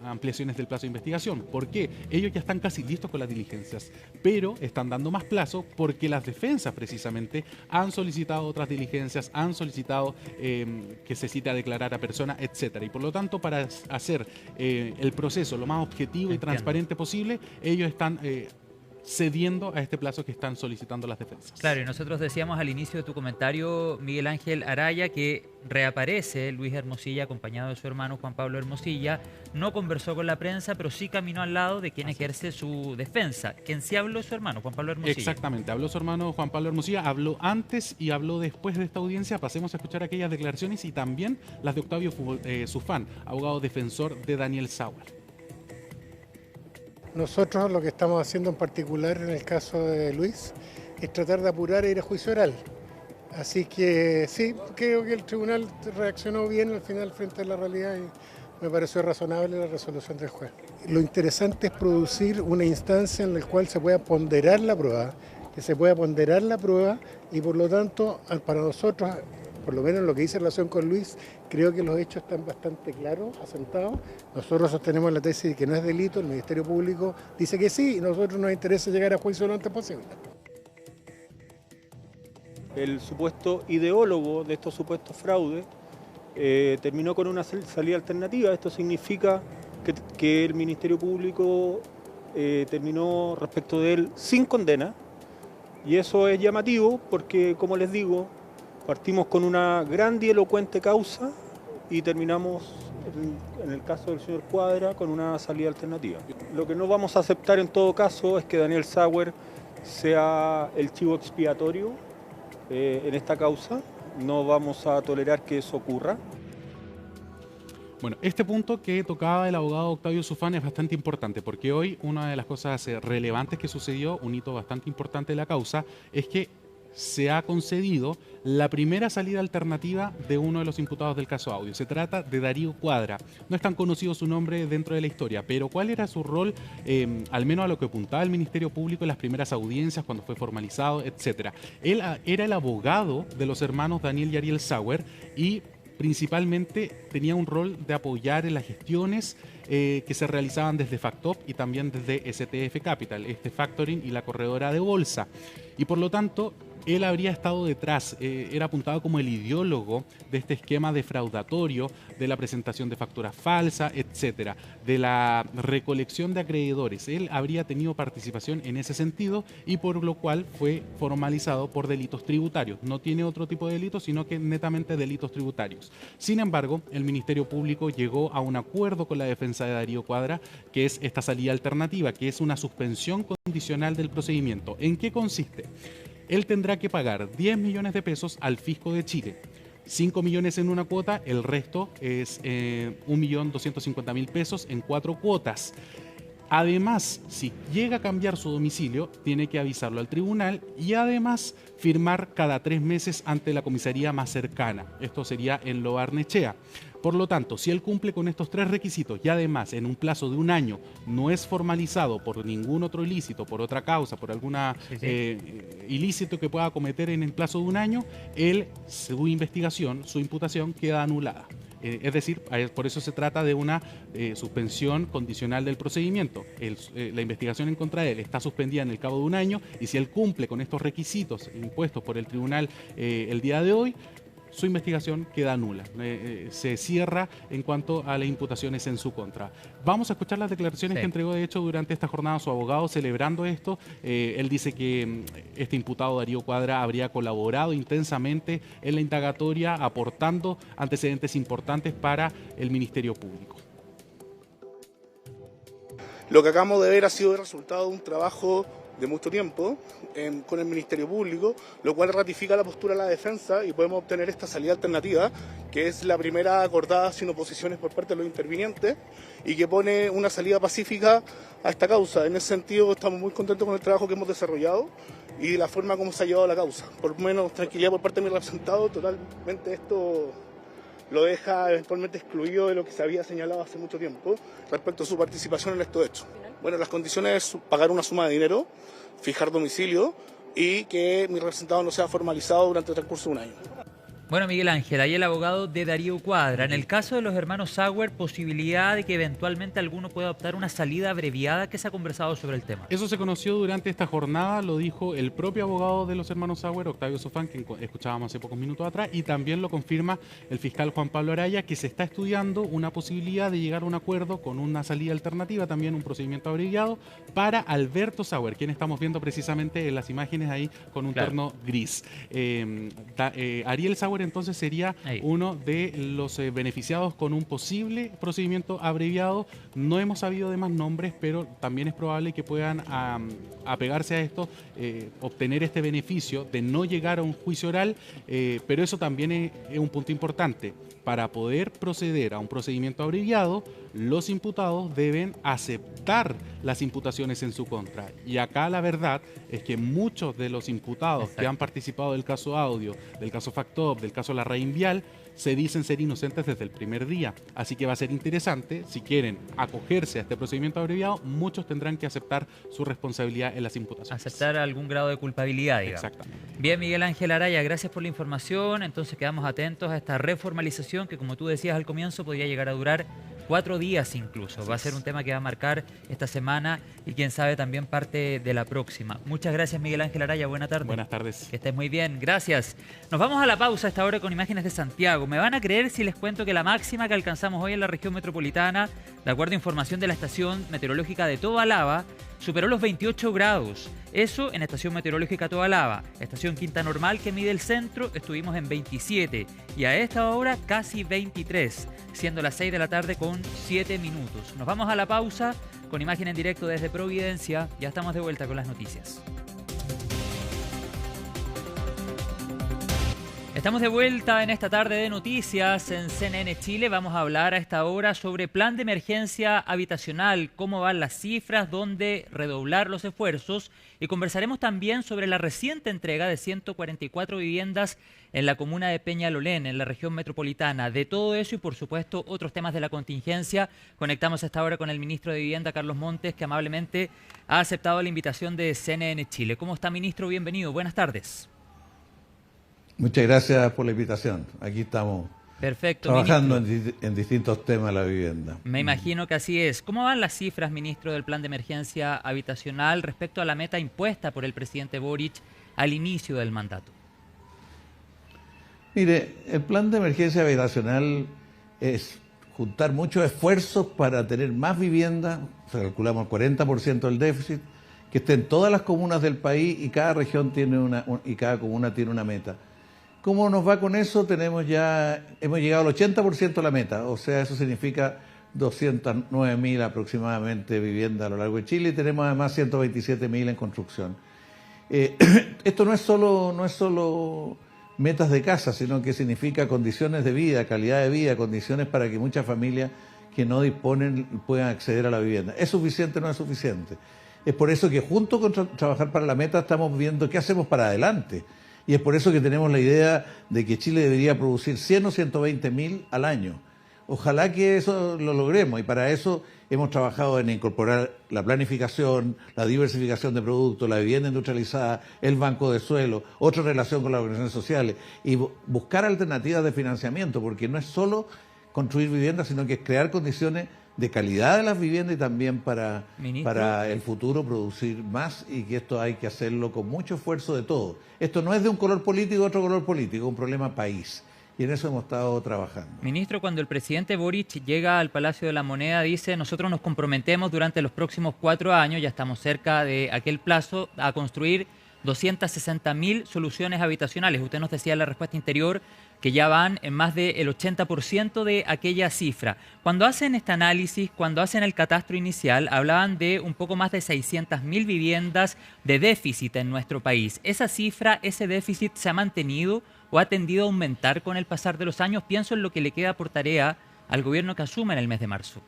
ampliaciones del plazo de investigación. ¿Por qué? Ellos ya están casi listos con las diligencias, pero están dando más plazo porque las defensas precisamente han solicitado otras diligencias, han solicitado que se cite a declarar a persona, etcétera. Y por lo tanto, para hacer el proceso lo más objetivo y transparente posible, ellos están cediendo a este plazo que están solicitando las defensas. Claro, y nosotros decíamos al inicio de tu comentario, Miguel Ángel Araya, que reaparece Luis Hermosilla acompañado de su hermano Juan Pablo Hermosilla. No conversó con la prensa, pero sí caminó al lado de quien ejerce su defensa. ¿Quién sí habló su hermano, Juan Pablo Hermosilla? Exactamente, habló su hermano Juan Pablo Hermosilla, habló antes y habló después de esta audiencia. Pasemos a escuchar aquellas declaraciones y también las de Octavio Sufán, abogado defensor de Daniel Sauer. Nosotros lo que estamos haciendo en particular en el caso de Luis es tratar de apurar e ir a juicio oral. Así que sí, creo que el tribunal reaccionó bien al final frente a la realidad y me pareció razonable la resolución del juez. Lo interesante es producir una instancia en la cual se pueda ponderar la prueba, y por lo tanto para nosotros, por lo menos en lo que dice relación con Luis, creo que los hechos están bastante claros, asentados. Nosotros sostenemos la tesis de que no es delito, el Ministerio Público dice que sí, y a nosotros nos interesa llegar a juicio lo antes posible. El supuesto ideólogo de estos supuestos fraudes terminó con una salida alternativa. Esto significa que el Ministerio Público terminó respecto de él sin condena, y eso es llamativo porque, como les digo, partimos con una grande y elocuente causa y terminamos, en el caso del señor Cuadra, con una salida alternativa. Lo que no vamos a aceptar en todo caso es que Daniel Sauer sea el chivo expiatorio en esta causa. No vamos a tolerar que eso ocurra. Bueno, este punto que tocaba el abogado Octavio Sufán es bastante importante porque hoy una de las cosas relevantes que sucedió, un hito bastante importante de la causa, es que se ha concedido la primera salida alternativa de uno de los imputados del caso Audio. Se trata de Darío Cuadra. No es tan conocido su nombre dentro de la historia, pero ¿cuál era su rol, al menos a lo que apuntaba el Ministerio Público en las primeras audiencias, cuando fue formalizado, etcétera? Él era el abogado de los hermanos Daniel y Ariel Sauer y principalmente tenía un rol de apoyar en las gestiones que se realizaban desde Factop y también desde STF Capital, este factoring y la corredora de bolsa. Y por lo tanto, él habría estado detrás, era apuntado como el ideólogo de este esquema defraudatorio, de la presentación de facturas falsas, etcétera, de la recolección de acreedores. Él habría tenido participación en ese sentido y por lo cual fue formalizado por delitos tributarios. No tiene otro tipo de delitos, sino que netamente delitos tributarios. Sin embargo, el Ministerio Público llegó a un acuerdo con la defensa de Darío Cuadra, que es esta salida alternativa, que es una suspensión condicional del procedimiento. ¿En qué consiste? Él tendrá que pagar 10 millones de pesos al fisco de Chile. 5 millones en una cuota, el resto es 1.250.000 pesos en 4 cuotas. Además, si llega a cambiar su domicilio, tiene que avisarlo al tribunal y además firmar cada 3 meses ante la comisaría más cercana. Esto sería en Lo Barnechea. Por lo tanto, si él cumple con estos 3 requisitos y además en un plazo de 1 año no es formalizado por ningún otro ilícito, por otra causa, por alguna ilícito que pueda cometer en el plazo de 1 año, su investigación, su imputación queda anulada. Es decir, por eso se trata de una suspensión condicional del procedimiento. La investigación en contra de él está suspendida en el cabo de 1 año y si él cumple con estos requisitos impuestos por el tribunal el día de hoy, su investigación queda nula. Se cierra en cuanto a las imputaciones en su contra. Vamos a escuchar las declaraciones que entregó, de hecho, durante esta jornada su abogado celebrando esto. Él dice que este imputado Darío Cuadra habría colaborado intensamente en la indagatoria, aportando antecedentes importantes para el Ministerio Público. Lo que acabamos de ver ha sido el resultado de un trabajo de mucho tiempo con el Ministerio Público, lo cual ratifica la postura de la defensa y podemos obtener esta salida alternativa, que es la primera acordada sin oposiciones por parte de los intervinientes y que pone una salida pacífica a esta causa. En ese sentido estamos muy contentos con el trabajo que hemos desarrollado y de la forma como se ha llevado la causa. Por lo menos tranquilidad por parte de mi representado, totalmente esto lo deja eventualmente excluido de lo que se había señalado hace mucho tiempo respecto a su participación en estos hechos. Bueno, las condiciones es pagar una suma de dinero, fijar domicilio y que mi representado no sea formalizado durante el transcurso de 1 año. Bueno, Miguel Ángel, ahí el abogado de Darío Cuadra. En el caso de los hermanos Sauer, posibilidad de que eventualmente alguno pueda optar una salida abreviada. ¿Qué se ha conversado sobre el tema? Eso se conoció durante esta jornada, lo dijo el propio abogado de los hermanos Sauer, Octavio Sofán, que escuchábamos hace pocos minutos atrás, y también lo confirma el fiscal Juan Pablo Araya, que se está estudiando una posibilidad de llegar a un acuerdo con una salida alternativa, también un procedimiento abreviado, para Alberto Sauer, quien estamos viendo precisamente en las imágenes ahí con un terno gris. Ariel Sauer entonces sería uno de los beneficiados con un posible procedimiento abreviado. No hemos sabido de más nombres, pero también es probable que puedan apegarse a esto, obtener este beneficio de no llegar a un juicio oral, pero eso también es un punto importante. Para poder proceder a un procedimiento abreviado, los imputados deben aceptar las imputaciones en su contra. Y acá la verdad es que muchos de los imputados que han participado del caso Audio, del caso Factop, del caso La Reinvial, se dicen ser inocentes desde el primer día. Así que va a ser interesante, si quieren acogerse a este procedimiento abreviado, muchos tendrán que aceptar su responsabilidad en las imputaciones. Aceptar algún grado de culpabilidad, digamos. Exactamente. Bien, Miguel Ángel Araya, gracias por la información. Entonces quedamos atentos a esta reformalización que, como tú decías al comienzo, podría llegar a durar 4 días incluso. Va a ser un tema que va a marcar esta semana y quién sabe también parte de la próxima. Muchas gracias, Miguel Ángel Araya. Buenas tardes. Buenas tardes. Que estés muy bien. Gracias. Nos vamos a la pausa a esta hora con imágenes de Santiago. ¿Me van a creer si les cuento que la máxima que alcanzamos hoy en la región metropolitana, de acuerdo a información de la estación meteorológica de Tobalaba, superó los 28 grados? Eso en estación meteorológica Tobalaba. Estación Quinta Normal, que mide el centro, estuvimos en 27 y a esta hora casi 23, siendo las 6 de la tarde con 7 minutos. Nos vamos a la pausa con imagen en directo desde Providencia. Ya estamos de vuelta con las noticias. Estamos de vuelta en esta tarde de noticias en CNN Chile. Vamos a hablar a esta hora sobre plan de emergencia habitacional, cómo van las cifras, dónde redoblar los esfuerzos, y conversaremos también sobre la reciente entrega de 144 viviendas en la comuna de Peñalolén, en la región metropolitana. De todo eso y, por supuesto, otros temas de la contingencia, conectamos a esta hora con el ministro de Vivienda, Carlos Montes, que amablemente ha aceptado la invitación de CNN Chile. ¿Cómo está, ministro? Bienvenido. Buenas tardes. Muchas gracias por la invitación. Aquí estamos Perfecto. Trabajando en distintos temas de la vivienda. Me imagino que así es. ¿Cómo van las cifras, ministro, del plan de emergencia habitacional respecto a la meta impuesta por el presidente Boric al inicio del mandato? Mire, el plan de emergencia habitacional es juntar muchos esfuerzos para tener más vivienda, calculamos el 40% del déficit, que esté en todas las comunas del país y cada región tiene y cada comuna tiene una meta. ¿Cómo nos va con eso? Hemos llegado al 80% de la meta, o sea, eso significa 209.000 aproximadamente viviendas a lo largo de Chile y tenemos además 127.000 en construcción. Esto no es solo metas de casa, sino que significa condiciones de vida, calidad de vida, condiciones para que muchas familias que no disponen puedan acceder a la vivienda. ¿Es suficiente o no es suficiente? Es por eso que junto con trabajar para la meta estamos viendo qué hacemos para adelante. Y es por eso que tenemos la idea de que Chile debería producir 100 o 120.000 al año. Ojalá que eso lo logremos y para eso hemos trabajado en incorporar la planificación, la diversificación de productos, la vivienda industrializada, el banco de suelo, otra relación con las organizaciones sociales y buscar alternativas de financiamiento, porque no es solo construir viviendas, sino que es crear condiciones de calidad de las viviendas y también para el futuro producir más y que esto hay que hacerlo con mucho esfuerzo de todos. Esto no es de un color político u otro color político, es un problema país. Y en eso hemos estado trabajando. Ministro, cuando el presidente Boric llega al Palacio de la Moneda, dice, nosotros nos comprometemos durante los próximos 4 años, ya estamos cerca de aquel plazo, a construir 260.000 soluciones habitacionales. Usted nos decía en la respuesta interior que ya van en más del 80% de aquella cifra. Cuando hacen este análisis, cuando hacen el catastro inicial, hablaban de un poco más de 600.000 viviendas de déficit en nuestro país. ¿Esa cifra, ese déficit se ha mantenido o ha tendido a aumentar con el pasar de los años? Pienso en lo que le queda por tarea al gobierno que asume en el mes de marzo.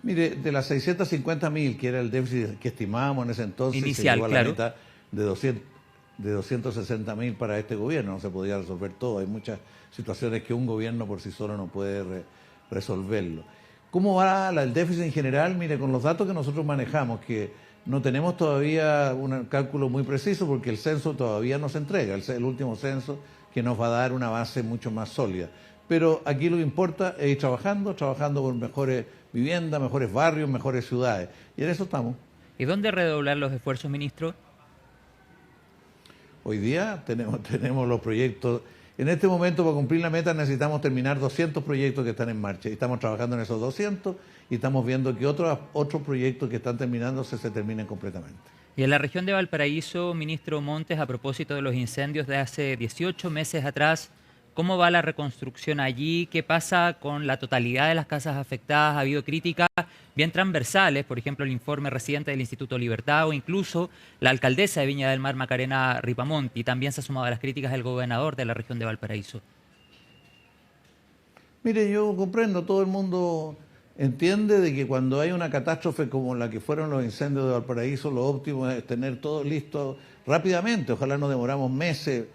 Mire, de las 650.000, que era el déficit que estimábamos en ese entonces, inicial, se llegó a la meta de 260.000 para este gobierno. No se podía resolver todo. Hay muchas situaciones que un gobierno por sí solo no puede resolverlo. ¿Cómo va el déficit en general? Mire, con los datos que nosotros manejamos, que no tenemos todavía un cálculo muy preciso porque el censo todavía no se entrega, el último censo que nos va a dar una base mucho más sólida. Pero aquí lo que importa es ir trabajando por mejores viviendas, mejores barrios, mejores ciudades. Y en eso estamos. ¿Y dónde redoblar los esfuerzos, ministro? Hoy día tenemos los proyectos. En este momento, para cumplir la meta, necesitamos terminar 200 proyectos que están en marcha. Y estamos trabajando en esos 200 y estamos viendo que otros proyectos que están terminándose se terminen completamente. Y en la región de Valparaíso, ministro Montes, a propósito de los incendios de hace 18 meses atrás, ¿cómo va la reconstrucción allí? ¿Qué pasa con la totalidad de las casas afectadas? Ha habido críticas bien transversales, por ejemplo, el informe reciente del Instituto Libertad o incluso la alcaldesa de Viña del Mar, Macarena Ripamonti. También se ha sumado a las críticas del gobernador de la región de Valparaíso. Mire, yo comprendo, todo el mundo entiende de que cuando hay una catástrofe como la que fueron los incendios de Valparaíso, lo óptimo es tener todo listo rápidamente, ojalá no demoramos meses.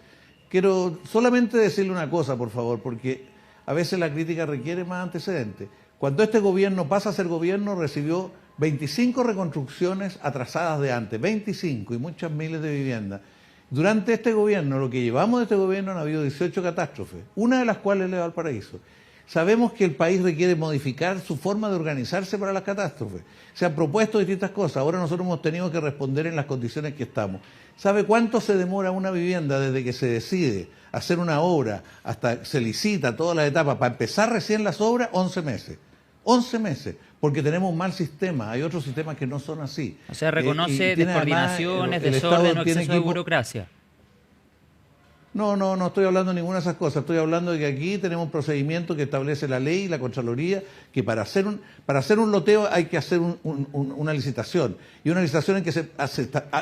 Quiero solamente decirle una cosa, por favor, porque a veces la crítica requiere más antecedentes. Cuando este gobierno pasa a ser gobierno, recibió 25 reconstrucciones atrasadas de antes, 25 y muchas miles de viviendas. Durante este gobierno, lo que llevamos de este gobierno, han habido 18 catástrofes, una de las cuales es la de Valparaíso. Sabemos que el país requiere modificar su forma de organizarse para las catástrofes. Se han propuesto distintas cosas. Ahora nosotros hemos tenido que responder en las condiciones que estamos. ¿Sabe cuánto se demora una vivienda desde que se decide hacer una obra hasta se licita todas las etapas? Para empezar recién las obras, 11 meses. 11 meses, porque tenemos un mal sistema. Hay otros sistemas que no son así. O sea, reconoce descoordinaciones, desorden o exceso de burocracia. No estoy hablando de ninguna de esas cosas. Estoy hablando de que aquí tenemos un procedimiento que establece la ley y la Contraloría, que para hacer un loteo hay que hacer una licitación. Y una licitación en que se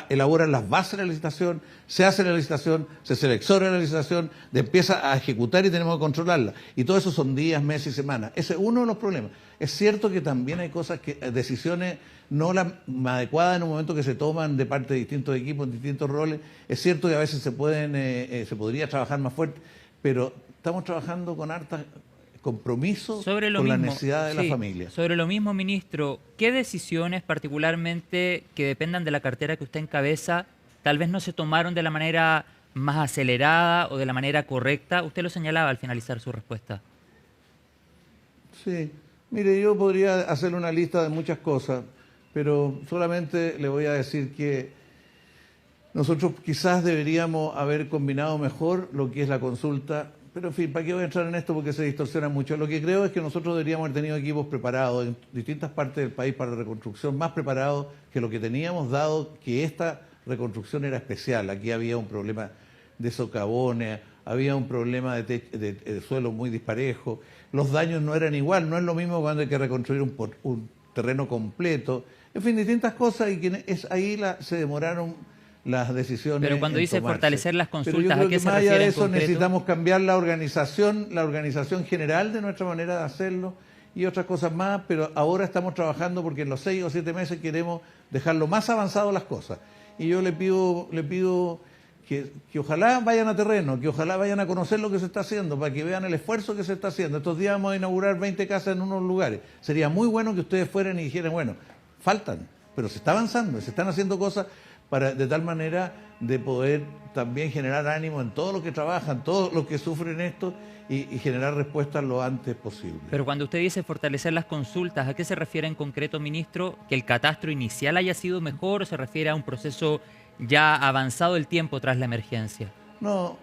elaboran las bases de la licitación, se hace la licitación, se selecciona la licitación, empieza a ejecutar y tenemos que controlarla. Y todo eso son días, meses y semanas. Ese es uno de los problemas. Es cierto que también hay cosas decisiones no las adecuadas en un momento que se toman de parte de distintos equipos, en distintos roles. Es cierto que a veces se podría trabajar más fuerte, pero estamos trabajando con harta compromiso con la necesidad de la familia. Sobre lo mismo, ministro, ¿qué decisiones particularmente que dependan de la cartera que usted encabeza tal vez no se tomaron de la manera más acelerada o de la manera correcta? Usted lo señalaba al finalizar su respuesta. Sí, mire, yo podría hacer una lista de muchas cosas, pero solamente le voy a decir que nosotros quizás deberíamos haber combinado mejor lo que es la consulta, pero en fin, ¿para qué voy a entrar en esto? Porque se distorsiona mucho. Lo que creo es que nosotros deberíamos haber tenido equipos preparados en distintas partes del país para la reconstrucción, más preparados que lo que teníamos, dado que esta reconstrucción era especial. Aquí había un problema de socavones, había un problema de suelo muy disparejo, los daños no eran igual, no es lo mismo cuando hay que reconstruir un terreno completo, en fin, distintas cosas, y que ahí se demoraron las decisiones. Pero cuando dice tomarse. Fortalecer las consultas, Pero yo creo ¿a qué que se más refiere allá de en eso concreto? necesitamos cambiar la organización general de nuestra manera de hacerlo y otras cosas más, pero ahora estamos trabajando porque en los 6 o 7 meses queremos dejarlo más avanzado las cosas. Y yo le pido que ojalá vayan a terreno, que ojalá vayan a conocer lo que se está haciendo, para que vean el esfuerzo que se está haciendo. Estos días vamos a inaugurar 20 casas en unos lugares. Sería muy bueno que ustedes fueran y dijeran, bueno, faltan, pero se está avanzando, se están haciendo cosas de tal manera de poder también generar ánimo en todos los que trabajan, todos los que sufren esto y generar respuestas lo antes posible. Pero cuando usted dice fortalecer las consultas, ¿a qué se refiere en concreto, ministro? ¿Que el catastro inicial haya sido mejor o se refiere a un proceso ya avanzado el tiempo tras la emergencia? No,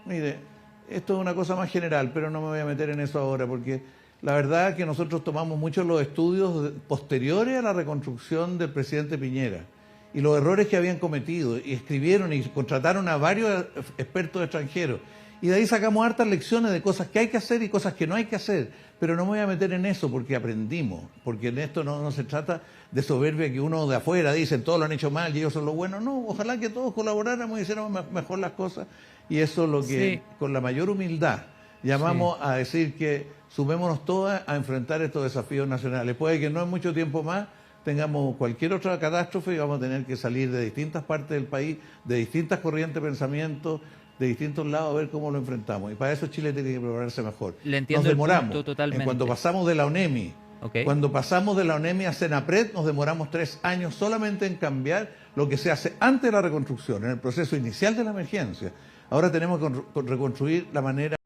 mire, esto es una cosa más general, pero no me voy a meter en eso ahora, porque la verdad es que nosotros tomamos muchos los estudios posteriores a la reconstrucción del presidente Piñera y los errores que habían cometido, y escribieron y contrataron a varios expertos extranjeros, y de ahí sacamos hartas lecciones de cosas que hay que hacer y cosas que no hay que hacer, pero no me voy a meter en eso porque aprendimos, porque en esto no se trata de soberbia que uno de afuera dice todos lo han hecho mal y ellos son los buenos. No, ojalá que todos colaboráramos y hiciéramos mejor las cosas, y eso es lo que con la mayor humildad llamamos a decir que sumémonos todas a enfrentar estos desafíos nacionales. Puede que no en mucho tiempo más tengamos cualquier otra catástrofe y vamos a tener que salir de distintas partes del país, de distintas corrientes de pensamiento, de distintos lados, a ver cómo lo enfrentamos. Y para eso Chile tiene que prepararse mejor. Le entiendo. Nos demoramos. El punto totalmente. En cuanto pasamos de la ONEMI, cuando pasamos de la ONEMI a Senapred, nos demoramos 3 años solamente en cambiar lo que se hace antes de la reconstrucción, en el proceso inicial de la emergencia. Ahora tenemos que reconstruir la manera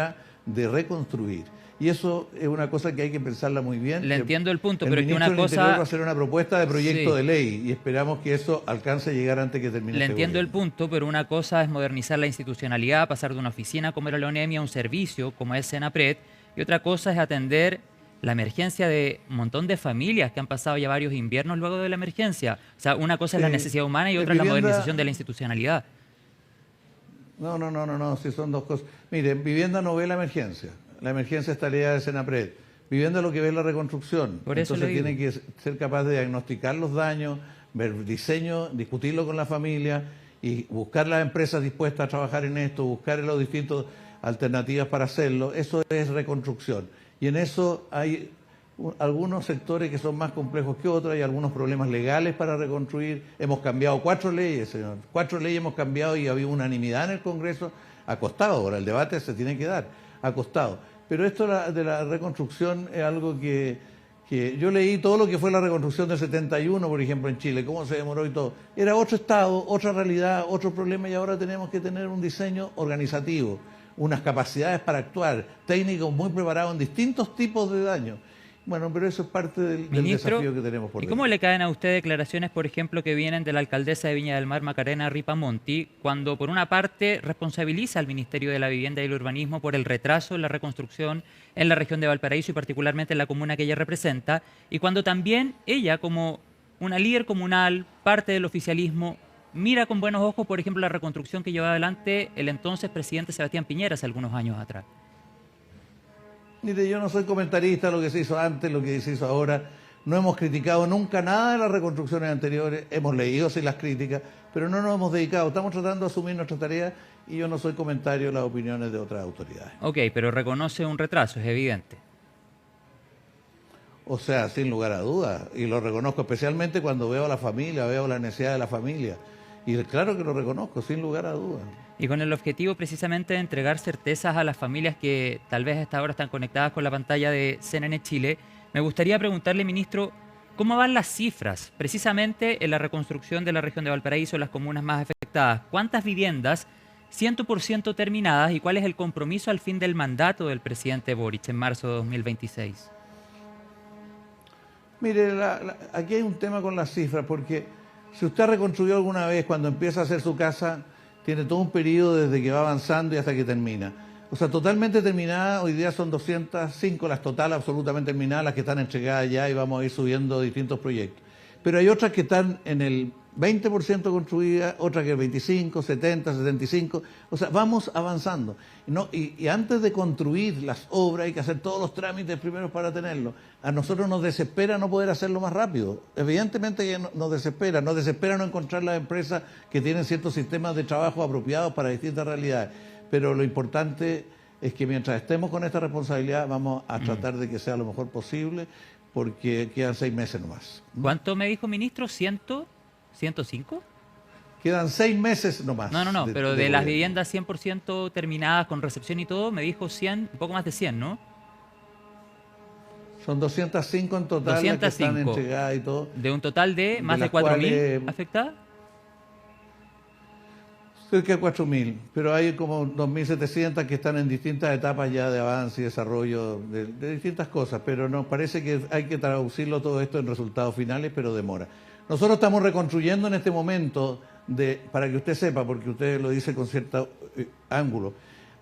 de reconstruir. Y eso es una cosa que hay que pensarla muy bien. Le entiendo el punto, pero es que una El ministro del Interior va a cosa... hacer una propuesta de proyecto de ley y esperamos que eso alcance a llegar antes que termine Le este entiendo gobierno. el punto, pero una cosa es modernizar la institucionalidad, pasar de una oficina como era la ONEMI a un servicio como es Senapred, y otra cosa es atender la emergencia de un montón de familias que han pasado ya varios inviernos luego de la emergencia. O sea, una cosa es la necesidad humana y otra es la modernización de la institucionalidad. No, sí son dos cosas. Mire, vivienda no ve la emergencia. La emergencia es tarea de Senapred. Vivienda lo que ve es la reconstrucción. Por eso Entonces le digo. tiene que ser capaz de diagnosticar los daños, ver diseño, discutirlo con la familia y buscar las empresas dispuestas a trabajar en esto, buscar los distintos alternativas para hacerlo. Eso es reconstrucción. Y en eso hay algunos sectores que son más complejos que otros, hay algunos problemas legales para reconstruir. Hemos cambiado 4 leyes, señor. 4 leyes hemos cambiado y había unanimidad en el Congreso. Ha costado, ahora el debate se tiene que dar, ha costado. Pero esto de la reconstrucción es algo que yo leí todo lo que fue la reconstrucción del 71, por ejemplo, en Chile, cómo se demoró y todo. Era otro Estado, otra realidad, otro problema, y ahora tenemos que tener un diseño organizativo, unas capacidades para actuar, técnicos muy preparados en distintos tipos de daños. Bueno, pero eso es parte del desafío que tenemos por ¿Y delante. cómo le caen a usted declaraciones, por ejemplo, que vienen de la alcaldesa de Viña del Mar, Macarena Ripamonti, cuando por una parte responsabiliza al Ministerio de la Vivienda y el Urbanismo por el retraso en la reconstrucción en la región de Valparaíso y particularmente en la comuna que ella representa, y cuando también ella, como una líder comunal, parte del oficialismo, mira con buenos ojos, por ejemplo, la reconstrucción que llevaba adelante el entonces presidente Sebastián Piñera hace algunos años atrás? Mire, yo no soy comentarista de lo que se hizo antes, lo que se hizo ahora. No hemos criticado nunca nada de las reconstrucciones anteriores. Hemos leído sí las críticas, pero no nos hemos dedicado. Estamos tratando de asumir nuestra tarea y yo no soy comentario de las opiniones de otras autoridades. Ok, pero reconoce un retraso, es evidente. O sea, sin lugar a dudas. Y lo reconozco especialmente cuando veo a la familia, veo la necesidad de la familia. Y claro que lo reconozco, sin lugar a dudas. Y con el objetivo precisamente de entregar certezas a las familias que tal vez hasta ahora están conectadas con la pantalla de CNN Chile, me gustaría preguntarle, ministro, ¿cómo van las cifras precisamente en la reconstrucción de la región de Valparaíso, las comunas más afectadas? ¿Cuántas viviendas 100% terminadas y cuál es el compromiso al fin del mandato del presidente Boric en marzo de 2026. Mire, aquí hay un tema con las cifras, porque si usted reconstruyó alguna vez, cuando empieza a hacer su casa, tiene todo un periodo desde que va avanzando y hasta que termina. O sea, totalmente terminada, hoy día son 205 las totales absolutamente terminadas, las que están entregadas ya, y vamos a ir subiendo distintos proyectos. Pero hay otras que están en el 20% construidas, otras que el 25, 70, 75, o sea, vamos avanzando. Y antes de construir las obras hay que hacer todos los trámites primero para tenerlo. A nosotros nos desespera no poder hacerlo más rápido. Evidentemente que nos desespera no encontrar las empresas que tienen ciertos sistemas de trabajo apropiados para distintas realidades. Pero lo importante es que mientras estemos con esta responsabilidad vamos a tratar de que sea lo mejor posible, porque quedan 6 meses nomás. ¿Cuánto me dijo, ministro? ¿100? ¿105? Quedan 6 meses nomás. No, pero de las viviendas 100% terminadas con recepción y todo, me dijo 100, un poco más de 100, ¿no? Son 205 en total, 205. Las que están entregadas y todo. ¿De un total de más de 4.000 afectadas? Cerca de 4.000, pero hay como 2.700 que están en distintas etapas ya de avance y desarrollo de distintas cosas, pero nos parece que hay que traducirlo todo esto en resultados finales, pero demora. Nosotros estamos reconstruyendo en este momento, para que usted sepa, porque usted lo dice con cierto ángulo,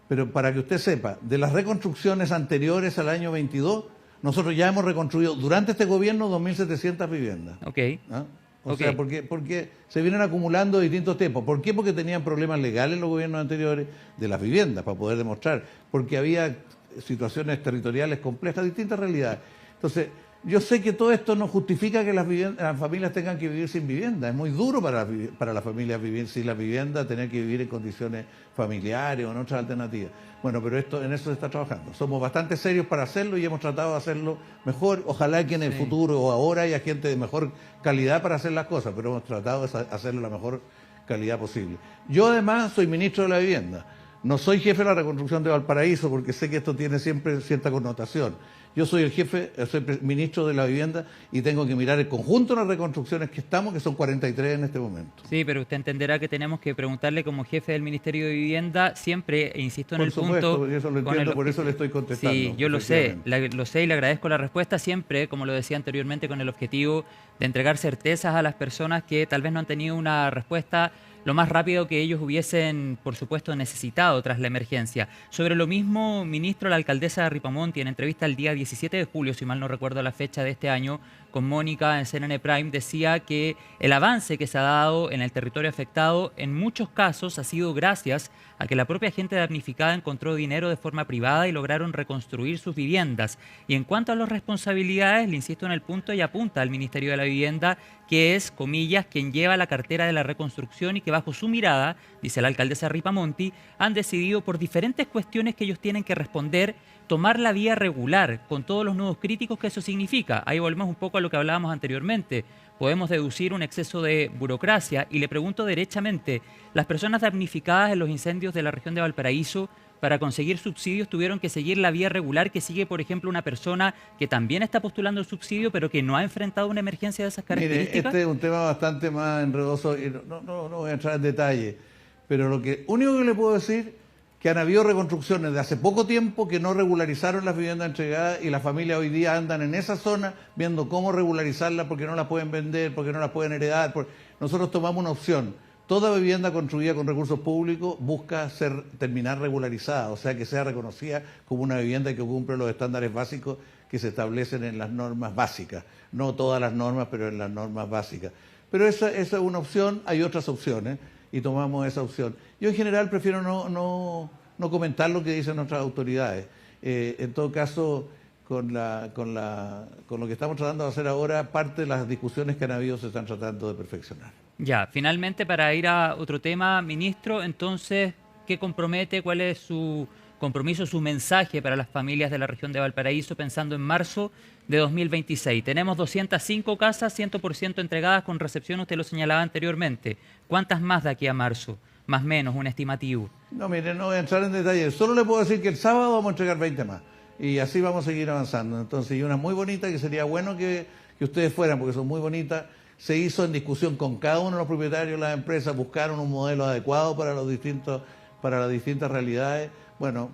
pero para que usted sepa, de las reconstrucciones anteriores al año 22, nosotros ya hemos reconstruido durante este gobierno 2.700 viviendas. Ok. ¿Ah? O sea, porque se vienen acumulando distintos tiempos. ¿Por qué? Porque tenían problemas legales los gobiernos anteriores de las viviendas, para poder demostrar. Porque había situaciones territoriales complejas, distintas realidades. Entonces, yo sé que todo esto no justifica que las familias tengan que vivir sin vivienda. Es muy duro para las familias vivir sin la vivienda, tener que vivir en condiciones familiares o en otras alternativas. Bueno, pero en eso se está trabajando. Somos bastante serios para hacerlo y hemos tratado de hacerlo mejor. Ojalá que en el futuro o ahora haya gente de mejor calidad para hacer las cosas, pero hemos tratado de hacerlo la mejor calidad posible. Yo además soy ministro de la vivienda. No soy jefe de la reconstrucción de Valparaíso, porque sé que esto tiene siempre cierta connotación. Yo soy el jefe, soy ministro de la vivienda y tengo que mirar el conjunto de las reconstrucciones que estamos, que son 43 en este momento. Sí, pero usted entenderá que tenemos que preguntarle como jefe del Ministerio de Vivienda siempre, e insisto en el punto... Por supuesto, eso lo entiendo, por eso le estoy contestando. Sí, yo lo sé y le agradezco la respuesta siempre, como lo decía anteriormente, con el objetivo de entregar certezas a las personas que tal vez no han tenido una respuesta lo más rápido que ellos hubiesen, por supuesto, necesitado tras la emergencia. Sobre lo mismo, ministro, la alcaldesa de Ripamonti, en entrevista el día 17 de julio, si mal no recuerdo la fecha de este año, con Mónica en CNN Prime, decía que el avance que se ha dado en el territorio afectado en muchos casos ha sido gracias a que la propia gente damnificada encontró dinero de forma privada y lograron reconstruir sus viviendas. Y en cuanto a las responsabilidades, le insisto en el punto y apunta al Ministerio de la Vivienda, que es, comillas, quien lleva la cartera de la reconstrucción y que bajo su mirada, dice la alcaldesa Ripamonti, han decidido por diferentes cuestiones que ellos tienen que responder, tomar la vía regular, con todos los nudos críticos que eso significa. Ahí volvemos un poco a lo que hablábamos anteriormente. Podemos deducir un exceso de burocracia y le pregunto derechamente, las personas damnificadas en los incendios de la región de Valparaíso, para conseguir subsidios tuvieron que seguir la vía regular que sigue, por ejemplo, una persona que también está postulando el subsidio, pero que no ha enfrentado una emergencia de esas características? Mire, este es un tema bastante más enredoso y no voy a entrar en detalle, pero lo único que le puedo decir que han habido reconstrucciones de hace poco tiempo que no regularizaron las viviendas entregadas y las familias hoy día andan en esa zona viendo cómo regularizarlas porque no las pueden vender, porque no las pueden heredar. Nosotros tomamos una opción. Toda vivienda construida con recursos públicos busca terminar regularizada, o sea, que sea reconocida como una vivienda que cumple los estándares básicos que se establecen en las normas básicas. No todas las normas, pero en las normas básicas. Pero esa es una opción, hay otras opciones y tomamos esa opción. Yo en general prefiero no comentar lo que dicen nuestras autoridades. En todo caso, con lo que estamos tratando de hacer ahora, parte de las discusiones que han habido se están tratando de perfeccionar. Ya, finalmente, para ir a otro tema, ministro, entonces, ¿qué compromete? ¿Cuál es su compromiso, su mensaje para las familias de la región de Valparaíso pensando en marzo de 2026? Tenemos 205 casas, 100% entregadas con recepción, usted lo señalaba anteriormente. ¿Cuántas más de aquí a marzo? Más o menos, un estimativo. No, mire, no voy a entrar en detalle. Solo le puedo decir que el sábado vamos a entregar 20 más. Y así vamos a seguir avanzando. Entonces, y una muy bonita que sería bueno que ustedes fueran, porque son muy bonitas. Se hizo en discusión con cada uno de los propietarios de las empresas, buscaron un modelo adecuado para los distintos para las distintas realidades. Bueno,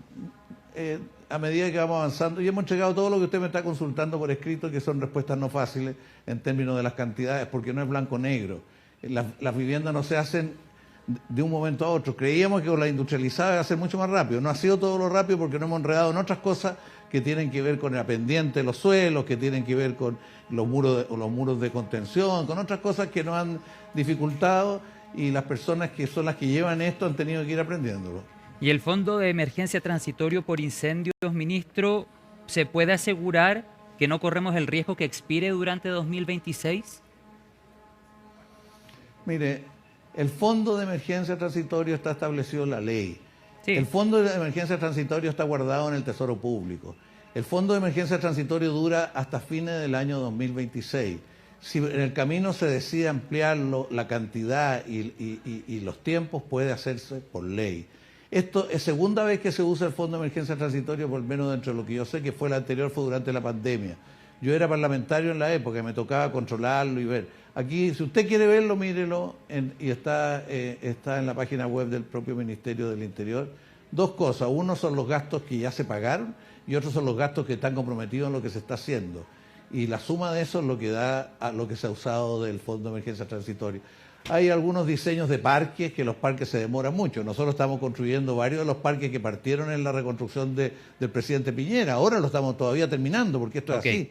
a medida que vamos avanzando, y hemos entregado todo lo que usted me está consultando por escrito, que son respuestas no fáciles en términos de las cantidades, porque no es blanco-negro. Las viviendas no se hacen de un momento a otro. Creíamos que con la industrializada iba a ser mucho más rápido. No ha sido todo lo rápido porque nos hemos enredado en otras cosas que tienen que ver con la pendiente de los suelos, que tienen que ver con los muros de contención, con otras cosas que nos han dificultado, y las personas que son las que llevan esto han tenido que ir aprendiéndolo. ¿Y el Fondo de Emergencia Transitorio por Incendios, ministro, se puede asegurar que no corremos el riesgo que expire durante 2026? Mire, el Fondo de Emergencia Transitorio está establecido en la ley. Sí. El Fondo de Emergencia Transitorio está guardado en el Tesoro Público. El Fondo de Emergencia Transitorio dura hasta fines del año 2026. Si en el camino se decide ampliarlo, la cantidad y los tiempos, puede hacerse por ley. Esto es segunda vez que se usa el Fondo de Emergencia Transitorio, por lo menos dentro de lo que yo sé, que fue la anterior, fue durante la pandemia. Yo era parlamentario en la época, me tocaba controlarlo y ver. Aquí, si usted quiere verlo, mírelo, y está en la página web del propio Ministerio del Interior. Dos cosas: uno son los gastos que ya se pagaron y otros son los gastos que están comprometidos en lo que se está haciendo. Y la suma de eso es lo que da a lo que se ha usado del Fondo de Emergencia Transitorio. Hay algunos diseños de parques, que los parques se demoran mucho. Nosotros estamos construyendo varios de los parques que partieron en la reconstrucción del presidente Piñera. Ahora lo estamos todavía terminando, porque esto es así.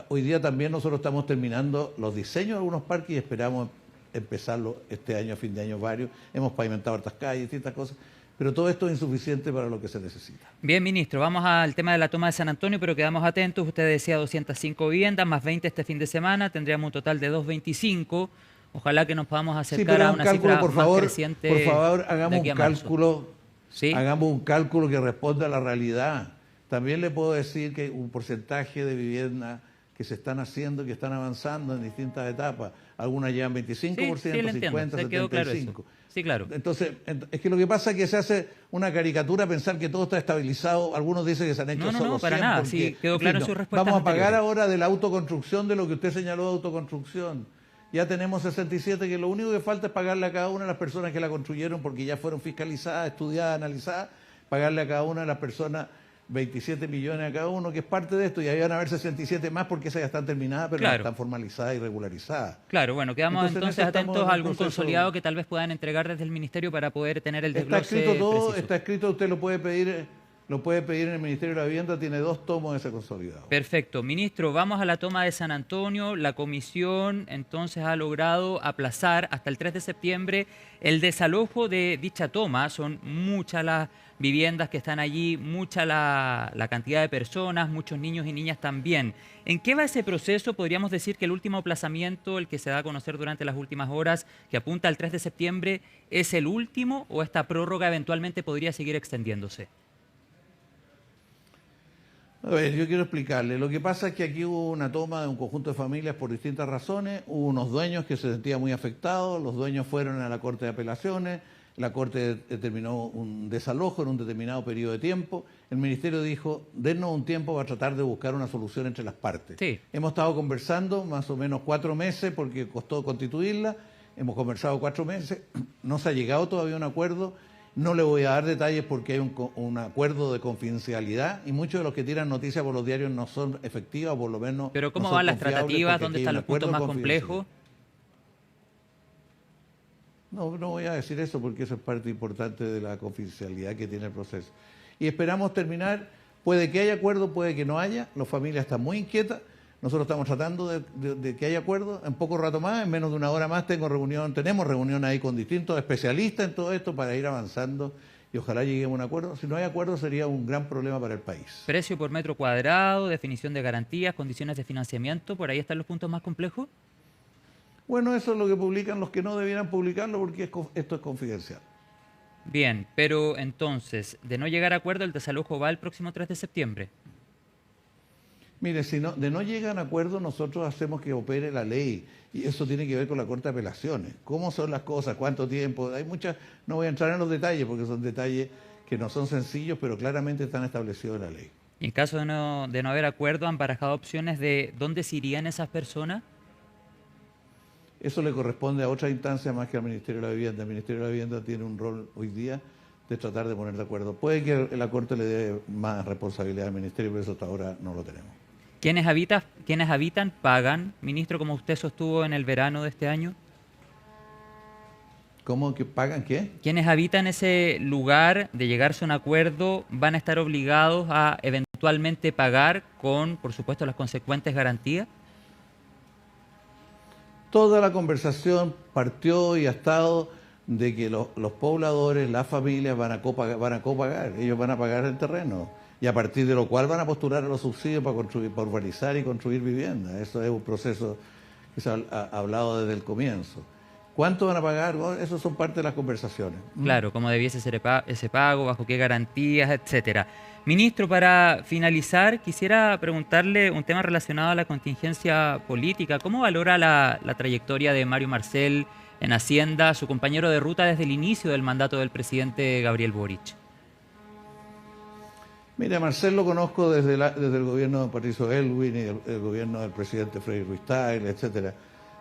Hoy día también nosotros estamos terminando los diseños de algunos parques y esperamos empezarlo este año, a fin de año varios. Hemos pavimentado hartas calles, distintas cosas. Pero todo esto es insuficiente para lo que se necesita. Bien, ministro, vamos al tema de la toma de San Antonio, pero quedamos atentos. Usted decía 205 viviendas, más 20 este fin de semana. Tendríamos un total de 225. Ojalá que nos podamos acercar a una cifra más creciente. Por favor, hagamos un cálculo. ¿Sí? Hagamos un cálculo que responda a la realidad. También le puedo decir que un porcentaje de viviendas que se están haciendo, que están avanzando en distintas etapas. Algunas llevan 25%, sí, 50%, 75%. Claro eso. Sí, claro. Entonces, es que lo que pasa es que se hace una caricatura pensar que todo está estabilizado. Algunos dicen que se han hecho solo 100. No, para nada. Sí, quedó claro su respuesta. Vamos a pagar ahora de la autoconstrucción, de lo que usted señaló de autoconstrucción. Ya tenemos 67, que lo único que falta es pagarle a cada una de las personas que la construyeron, porque ya fueron fiscalizadas, estudiadas, analizadas, pagarle a cada una de las personas 27 millones a cada uno, que es parte de esto, y ahí van a haber 67 más porque esas ya están terminadas, pero no están formalizadas y regularizadas. Claro, bueno, quedamos entonces atentos a algún consolidado que tal vez puedan entregar desde el Ministerio para poder tener el desglose preciso. Todo, está escrito, usted lo puede pedir en el Ministerio de la Vivienda, tiene 2 tomos de ese consolidado. Perfecto. Ministro, vamos a la toma de San Antonio. La comisión entonces ha logrado aplazar hasta el 3 de septiembre el desalojo de dicha toma. Son muchas las viviendas que están allí, mucha la cantidad de personas, muchos niños y niñas también. ¿En qué va ese proceso? Podríamos decir que el último aplazamiento, el que se da a conocer durante las últimas horas, que apunta al 3 de septiembre, ¿es el último o esta prórroga eventualmente podría seguir extendiéndose? A ver, yo quiero explicarle. Lo que pasa es que aquí hubo una toma de un conjunto de familias por distintas razones. Hubo unos dueños que se sentían muy afectados. Los dueños fueron a la Corte de Apelaciones. La Corte determinó un desalojo en un determinado periodo de tiempo. El Ministerio dijo, dennos un tiempo para tratar de buscar una solución entre las partes. Sí. Hemos estado conversando más o menos 4 meses porque costó constituirla. Hemos conversado 4 meses. No se ha llegado todavía a un acuerdo. No le voy a dar detalles porque hay un acuerdo de confidencialidad y muchos de los que tiran noticias por los diarios no son efectivas, por lo menos. ¿Pero cómo van las tratativas? ¿Dónde están los puntos más complejos? No voy a decir eso porque eso es parte importante de la confidencialidad que tiene el proceso. Y esperamos terminar. Puede que haya acuerdo, puede que no haya. Las familias están muy inquietas. Nosotros estamos tratando de que haya acuerdo. En poco rato más, en menos de una hora más, tenemos reunión ahí con distintos especialistas en todo esto para ir avanzando y ojalá lleguemos a un acuerdo. Si no hay acuerdo sería un gran problema para el país. Precio por metro cuadrado, definición de garantías, condiciones de financiamiento, ¿por ahí están los puntos más complejos? Bueno, eso es lo que publican los que no debieran publicarlo porque esto es confidencial. Bien, pero entonces, de no llegar a acuerdo, el desalojo va el próximo 3 de septiembre. Mire, de no llegan a acuerdo, nosotros hacemos que opere la ley y eso tiene que ver con la Corte de Apelaciones. ¿Cómo son las cosas? ¿Cuánto tiempo? Hay muchas, no voy a entrar en los detalles porque son detalles que no son sencillos, pero claramente están establecidos en la ley. Y en caso de no haber acuerdo, ¿han barajado opciones de dónde se irían esas personas? Eso le corresponde a otra instancia más que al Ministerio de la Vivienda. El Ministerio de la Vivienda tiene un rol hoy día de tratar de poner de acuerdo. Puede que la Corte le dé más responsabilidad al Ministerio, pero eso hasta ahora no lo tenemos. ¿Quienes habitan pagan, ministro, como usted sostuvo en el verano de este año? ¿Cómo que pagan qué? Quienes habitan ese lugar de llegarse a un acuerdo van a estar obligados a eventualmente pagar con, por supuesto, las consecuentes garantías. Toda la conversación partió y ha estado de que los pobladores, las familias van a copagar, ellos van a pagar el terreno y a partir de lo cual van a postular a los subsidios para urbanizar y construir viviendas. Eso es un proceso que se ha hablado desde el comienzo. ¿Cuánto van a pagar? Bueno, eso son parte de las conversaciones. Claro, cómo debiese ser ese pago, bajo qué garantías, etcétera. Ministro, para finalizar, quisiera preguntarle un tema relacionado a la contingencia política. ¿Cómo valora la trayectoria de Mario Marcel en Hacienda, su compañero de ruta desde el inicio del mandato del presidente Gabriel Boric? Mira, Marcel lo conozco desde el gobierno de Patricio Aylwin y el gobierno del presidente Freddy Ruiz Tagle, etcétera.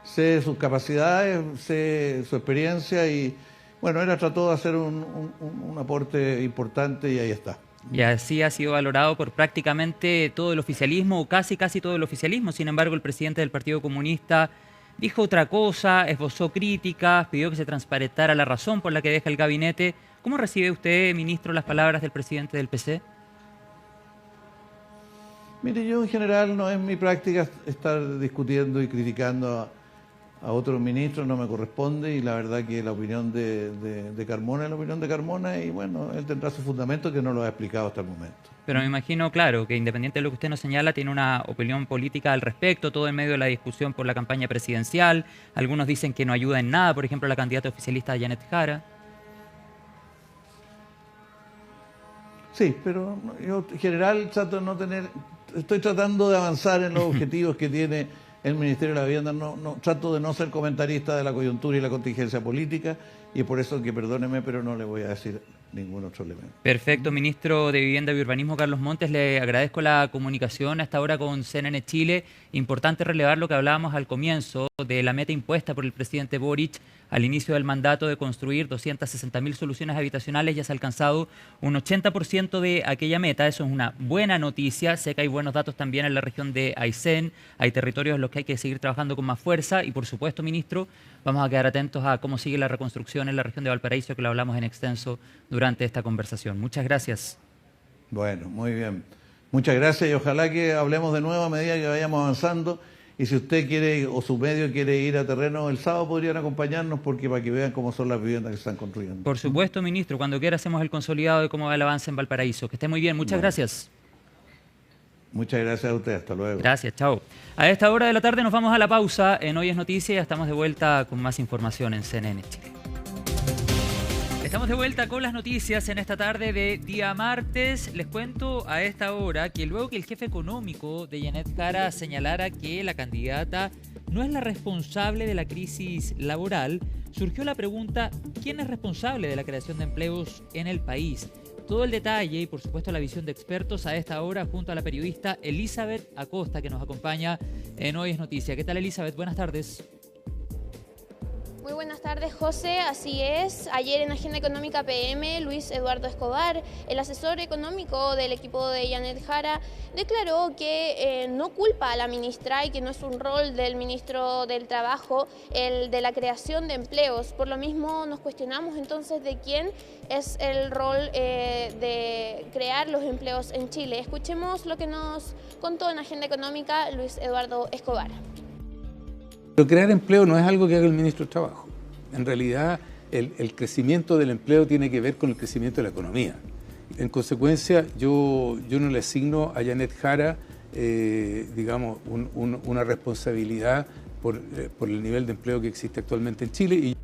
Sé sus capacidades, sé su experiencia y, bueno, él trató de hacer un aporte importante y ahí está. Y así ha sido valorado por prácticamente todo el oficialismo, o casi todo el oficialismo. Sin embargo, el presidente del Partido Comunista dijo otra cosa, esbozó críticas, pidió que se transparentara la razón por la que deja el gabinete. ¿Cómo recibe usted, ministro, las palabras del presidente del PC? Mire, yo en general no es mi práctica estar discutiendo y criticando a otros ministros, no me corresponde, y la verdad que la opinión de Carmona es la opinión de Carmona y bueno, él tendrá su fundamento que no lo ha explicado hasta el momento. Pero me imagino, claro, que independiente de lo que usted nos señala, tiene una opinión política al respecto, todo en medio de la discusión por la campaña presidencial. Algunos dicen que no ayuda en nada, por ejemplo, la candidata oficialista Janet Jara. Sí, pero yo en general estoy tratando de avanzar en los objetivos que tiene el Ministerio de la Vivienda. Trato de no ser comentarista de la coyuntura y la contingencia política y por eso que perdóneme, pero no le voy a decir ningún otro elemento. Perfecto, ministro de Vivienda y Urbanismo Carlos Montes, le agradezco la comunicación hasta ahora con CNN Chile. Importante relevar lo que hablábamos al comienzo de la meta impuesta por el presidente Boric al inicio del mandato de construir 260.000 soluciones habitacionales. Ya se ha alcanzado un 80% de aquella meta. Eso es una buena noticia. Sé que hay buenos datos también en la región de Aysén. Hay territorios en los que hay que seguir trabajando con más fuerza y, por supuesto, ministro, vamos a quedar atentos a cómo sigue la reconstrucción en la región de Valparaíso, que lo hablamos en extenso durante esta conversación. Muchas gracias. Bueno, muy bien. Muchas gracias y ojalá que hablemos de nuevo a medida que vayamos avanzando. Y si usted quiere o su medio quiere ir a terreno el sábado, podrían acompañarnos porque para que vean cómo son las viviendas que se están construyendo. Por supuesto, ministro. Cuando quiera hacemos el consolidado de cómo va el avance en Valparaíso. Que esté muy bien. Muchas gracias. Muchas gracias a usted. Hasta luego. Gracias. Chao. A esta hora de la tarde nos vamos a la pausa. En Hoy es Noticia. Estamos de vuelta con más información en CNN Chile. Estamos de vuelta con las noticias en esta tarde de día martes. Les cuento a esta hora que luego que el jefe económico de Janet Jara señalara que la candidata no es la responsable de la crisis laboral, surgió la pregunta: ¿quién es responsable de la creación de empleos en el país? Todo el detalle y por supuesto la visión de expertos a esta hora junto a la periodista Elizabeth Acosta, que nos acompaña en Hoy es Noticia. ¿Qué tal, Elizabeth? Buenas tardes. Muy buenas tardes, José. Así es. Ayer en Agenda Económica PM, Luis Eduardo Escobar, el asesor económico del equipo de Janet Jara, declaró que no culpa a la ministra y que no es un rol del ministro del Trabajo el de la creación de empleos. Por lo mismo nos cuestionamos entonces de quién es el rol de crear los empleos en Chile. Escuchemos lo que nos contó en Agenda Económica Luis Eduardo Escobar. Pero crear empleo no es algo que haga el ministro del Trabajo. En realidad, el crecimiento del empleo tiene que ver con el crecimiento de la economía. En consecuencia, yo no le asigno a Janet Jara, digamos, una responsabilidad por el nivel de empleo que existe actualmente en Chile.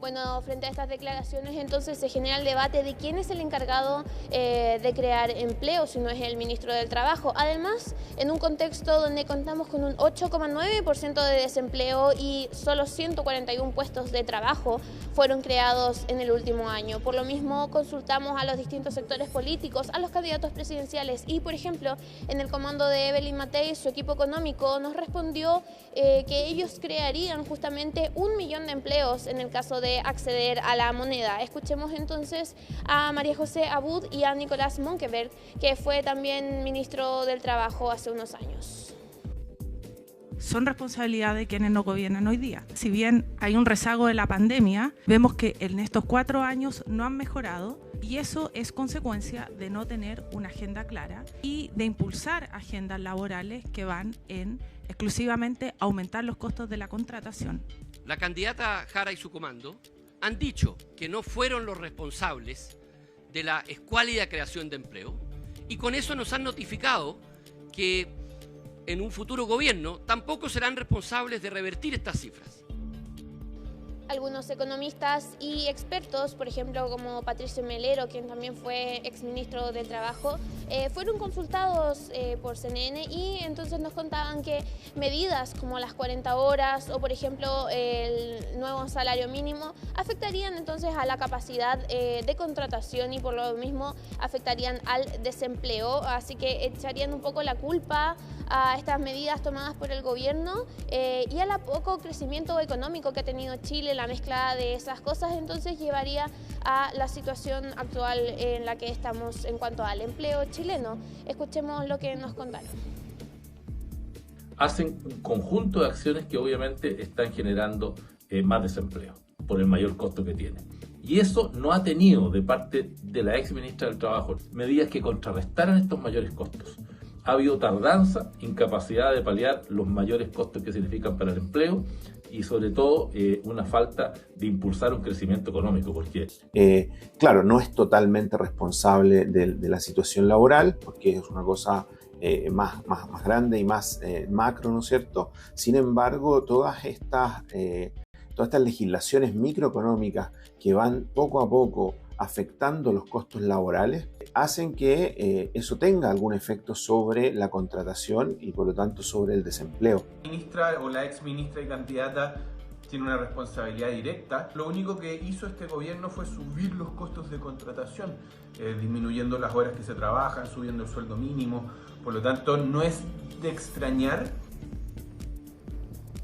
Bueno, frente a estas declaraciones entonces se genera el debate de quién es el encargado de crear empleo, si no es el ministro del Trabajo. Además, en un contexto donde contamos con un 8,9% de desempleo y solo 141 puestos de trabajo fueron creados en el último año. Por lo mismo, consultamos a los distintos sectores políticos, a los candidatos presidenciales y, por ejemplo, en el comando de Evelyn Matei, su equipo económico nos respondió que ellos crearían justamente 1 millón de empleos en el caso de acceder a la moneda. Escuchemos entonces a María José Abud y a Nicolás Monkeberg, que fue también ministro del Trabajo hace unos años. Son responsabilidad de quienes nos gobiernan hoy día. Si bien hay un rezago de la pandemia, vemos que en estos 4 años no han mejorado y eso es consecuencia de no tener una agenda clara y de impulsar agendas laborales que van en exclusivamente aumentar los costos de la contratación. La candidata Jara y su comando han dicho que no fueron los responsables de la escuálida creación de empleo y con eso nos han notificado que en un futuro gobierno tampoco serán responsables de revertir estas cifras. Algunos economistas y expertos, por ejemplo como Patricio Melero, quien también fue exministro del Trabajo, fueron consultados por CNN y entonces nos contaban que medidas como las 40 horas o por ejemplo el nuevo salario mínimo afectarían entonces a la capacidad de contratación y por lo mismo afectarían al desempleo, así que echarían un poco la culpa a estas medidas tomadas por el gobierno y al poco crecimiento económico que ha tenido Chile. La mezcla de esas cosas entonces llevaría a la situación actual en la que estamos en cuanto al empleo chileno. Escuchemos lo que nos contaron. Hacen un conjunto de acciones que obviamente están generando más desempleo por el mayor costo que tiene. Y eso no ha tenido de parte de la ex ministra del Trabajo medidas que contrarrestaran estos mayores costos. Ha habido tardanza, incapacidad de paliar los mayores costos que significan para el empleo y sobre todo una falta de impulsar un crecimiento económico. Porque claro, no es totalmente responsable de la situación laboral, porque es una cosa más grande y más macro, ¿no es cierto? Sin embargo, todas estas legislaciones microeconómicas que van poco a poco afectando los costos laborales, hacen que eso tenga algún efecto sobre la contratación y por lo tanto sobre el desempleo. La ministra o la ex ministra y candidata tiene una responsabilidad directa. Lo único que hizo este gobierno fue subir los costos de contratación, disminuyendo las horas que se trabajan, subiendo el sueldo mínimo. Por lo tanto, no es de extrañar.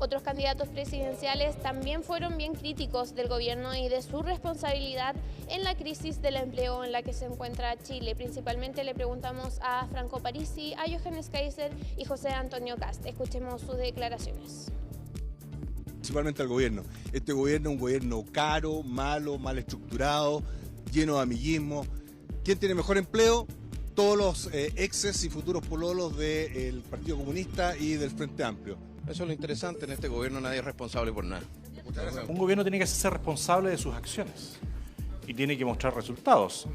Otros candidatos presidenciales también fueron bien críticos del gobierno y de su responsabilidad en la crisis del empleo en la que se encuentra Chile. Principalmente le preguntamos a Franco Parisi, a Johannes Kaiser y José Antonio Kast. Escuchemos sus declaraciones. Principalmente al gobierno. Este gobierno es un gobierno caro, malo, mal estructurado, lleno de amiguismo. ¿Quién tiene mejor empleo? Todos los exes y futuros pololos del Partido Comunista y del Frente Amplio. Eso es lo interesante, en este gobierno nadie es responsable por nada. Un gobierno tiene que ser responsable de sus acciones y tiene que mostrar resultados.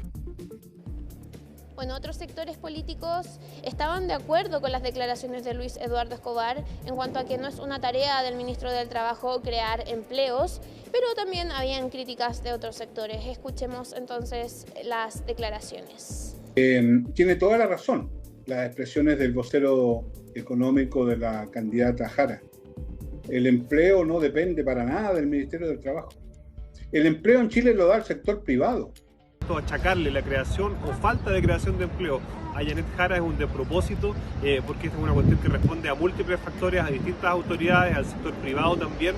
Bueno, otros sectores políticos estaban de acuerdo con las declaraciones de Luis Eduardo Escobar en cuanto a que no es una tarea del ministro del Trabajo crear empleos, pero también habían críticas de otros sectores. Escuchemos entonces las declaraciones. Tiene toda la razón las expresiones del vocero económico de la candidata Jara. El empleo no depende para nada del Ministerio del Trabajo. El empleo en Chile lo da el sector privado. Achacarle la creación o falta de creación de empleo a Janet Jara es un despropósito, porque esta es una cuestión que responde a múltiples factores, a distintas autoridades, al sector privado también,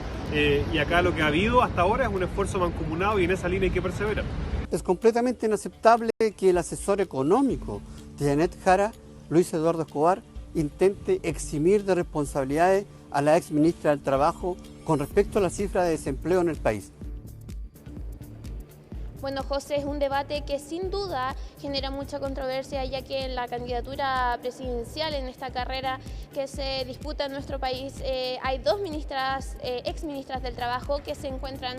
y acá lo que ha habido hasta ahora es un esfuerzo mancomunado y en esa línea hay que perseverar. Es completamente inaceptable que el asesor económico de Janet Jara, Luis Eduardo Escobar, intente eximir de responsabilidades a la ex ministra del Trabajo con respecto a la cifra de desempleo en el país. Bueno, José, es un debate que sin duda genera mucha controversia, ya que en la candidatura presidencial, en esta carrera que se disputa en nuestro país, hay dos ministras, exministras del Trabajo que se encuentran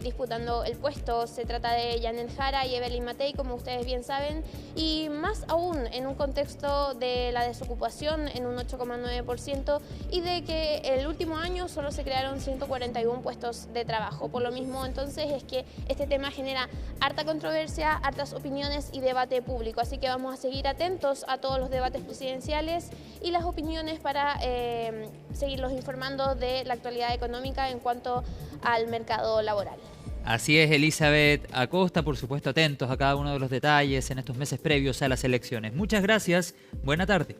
disputando el puesto. Se trata de Janet Jara y Evelyn Matei, como ustedes bien saben, y más aún en un contexto de la desocupación en un 8,9% y de que el último año solo se crearon 141 puestos de trabajo. Por lo mismo, entonces, es que este tema genera harta controversia, hartas opiniones y debate público. Así que vamos a seguir atentos a todos los debates presidenciales y las opiniones para seguirlos informando de la actualidad económica en cuanto al mercado laboral. Así es, Elizabeth Acosta, por supuesto atentos a cada uno de los detalles en estos meses previos a las elecciones. Muchas gracias, buena tarde.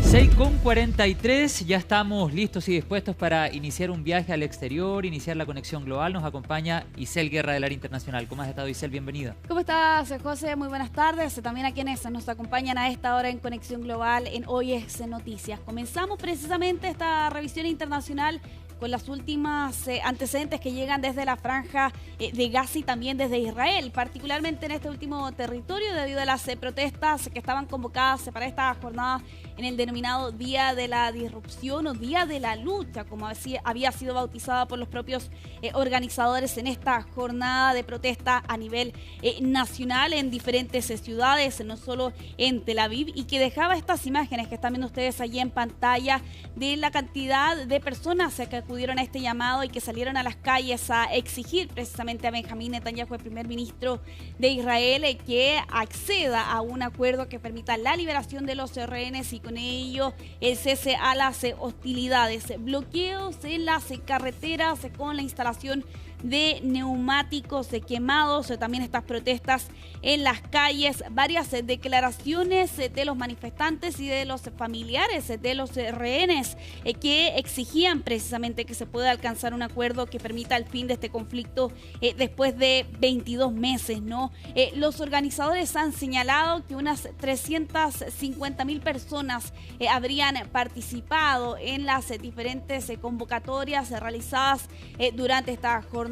6:43, ya estamos listos y dispuestos para iniciar un viaje al exterior, iniciar la conexión global. Nos acompaña Isel Guerra del área internacional. ¿Cómo has estado, Isel? Bienvenida. ¿Cómo estás, José? Muy buenas tardes. También a quienes nos acompañan a esta hora en Conexión Global en Hoy es Noticias. Comenzamos precisamente esta revisión internacional con las últimas antecedentes que llegan desde la franja de Gaza y también desde Israel, particularmente en este último territorio debido a las protestas que estaban convocadas para esta jornada en el denominado Día de la Disrupción o Día de la Lucha, como había sido bautizada por los propios organizadores en esta jornada de protesta a nivel nacional en diferentes ciudades, no solo en Tel Aviv, y que dejaba estas imágenes que están viendo ustedes allí en pantalla de la cantidad de personas que acudieron a este llamado y que salieron a las calles a exigir precisamente a Benjamín Netanyahu, el primer ministro de Israel, que acceda a un acuerdo que permita la liberación de los rehenes y con ello el cese a las hostilidades. Bloqueos en las carreteras con la instalación de neumáticos quemados, también estas protestas en las calles, varias declaraciones de los manifestantes y de los familiares de los rehenes que exigían precisamente que se pueda alcanzar un acuerdo que permita el fin de este conflicto después de 22 meses, ¿no? Los organizadores han señalado que unas 350.000 personas habrían participado en las diferentes convocatorias realizadas durante esta jornada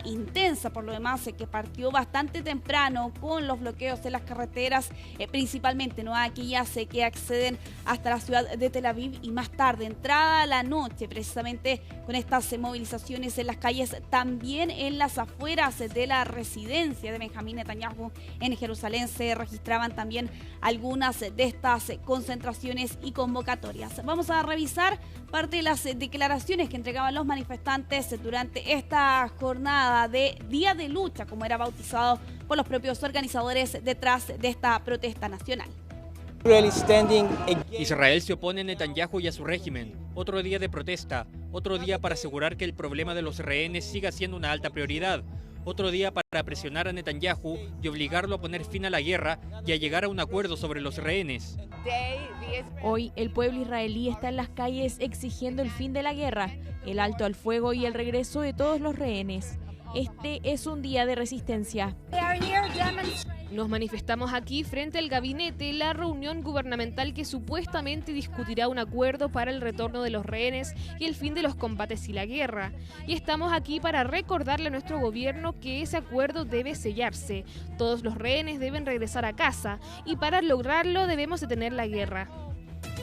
intensa, por lo demás, que partió bastante temprano con los bloqueos de las carreteras, principalmente no aquellas que acceden hasta la ciudad de Tel Aviv, y más tarde, entrada la noche, precisamente con estas movilizaciones en las calles, también en las afueras de la residencia de Benjamín Netanyahu en Jerusalén se registraban también algunas de estas concentraciones y convocatorias. Vamos a revisar parte de las declaraciones que entregaban los manifestantes durante esta jornada de Día de Lucha, como era bautizado por los propios organizadores detrás de esta protesta nacional. Israel se opone a Netanyahu y a su régimen. Otro día de protesta, otro día para asegurar que el problema de los rehenes siga siendo una alta prioridad. Otro día para presionar a Netanyahu y obligarlo a poner fin a la guerra y a llegar a un acuerdo sobre los rehenes. Hoy el pueblo israelí está en las calles exigiendo el fin de la guerra, el alto al fuego y el regreso de todos los rehenes. Este es un día de resistencia. Nos manifestamos aquí frente al gabinete, la reunión gubernamental que supuestamente discutirá un acuerdo para el retorno de los rehenes y el fin de los combates y la guerra. Y estamos aquí para recordarle a nuestro gobierno que ese acuerdo debe sellarse. Todos los rehenes deben regresar a casa y para lograrlo debemos detener la guerra.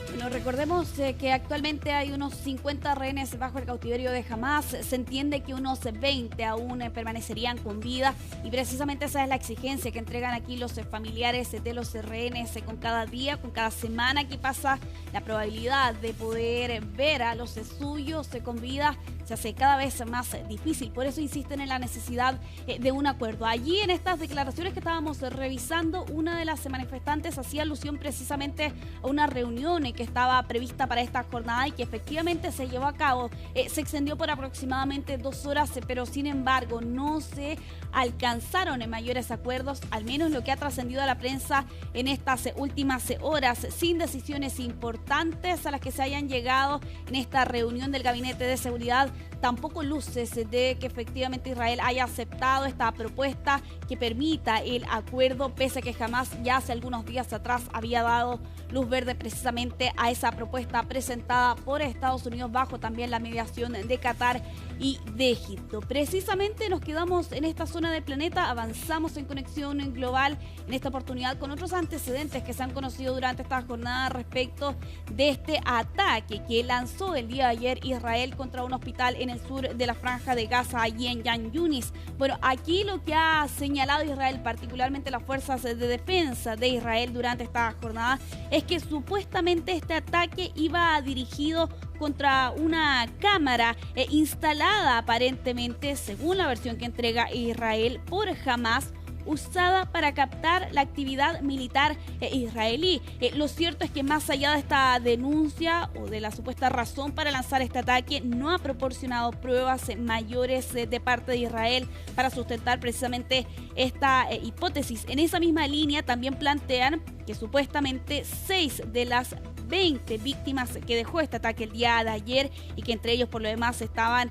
Bueno, recordemos que actualmente hay unos 50 rehenes bajo el cautiverio de Hamas. Se entiende que unos 20 aún permanecerían con vida y precisamente esa es la exigencia que entregan aquí los familiares de los rehenes con cada día, con cada semana que pasa. La probabilidad de poder ver a los suyos con vida se hace cada vez más difícil. Por eso insisten en la necesidad de un acuerdo. Allí en estas declaraciones que estábamos revisando, una de las manifestantes hacía alusión precisamente a una reunión que estaba prevista para esta jornada y que efectivamente se llevó a cabo. Se extendió por aproximadamente 2 horas, pero sin embargo no se alcanzaron mayores acuerdos, al menos lo que ha trascendido a la prensa en estas últimas horas, sin decisiones importantes a las que se hayan llegado en esta reunión del Gabinete de Seguridad. Tampoco luces de que efectivamente Israel haya aceptado esta propuesta que permita el acuerdo, pese a que jamás ya hace algunos días atrás había dado luz verde precisamente a esa propuesta presentada por Estados Unidos bajo también la mediación de Qatar y de Egipto. Precisamente nos quedamos en esta zona del planeta, avanzamos en Conexión Global en esta oportunidad con otros antecedentes que se han conocido durante esta jornada respecto de este ataque que lanzó el día de ayer Israel contra un hospital en el sur de la franja de Gaza, allí en Yan Yunis. Bueno, aquí lo que ha señalado Israel, particularmente las fuerzas de defensa de Israel durante esta jornada, es que supuestamente este ataque iba dirigido contra una cámara instalada aparentemente, según la versión que entrega Israel, por Hamas, usada para captar la actividad militar israelí. Lo cierto es que más allá de esta denuncia o de la supuesta razón para lanzar este ataque, no ha proporcionado pruebas mayores de parte de Israel para sustentar precisamente esta hipótesis. En esa misma línea también plantean que supuestamente 6 de las 20 víctimas que dejó este ataque el día de ayer y que entre ellos por lo demás estaban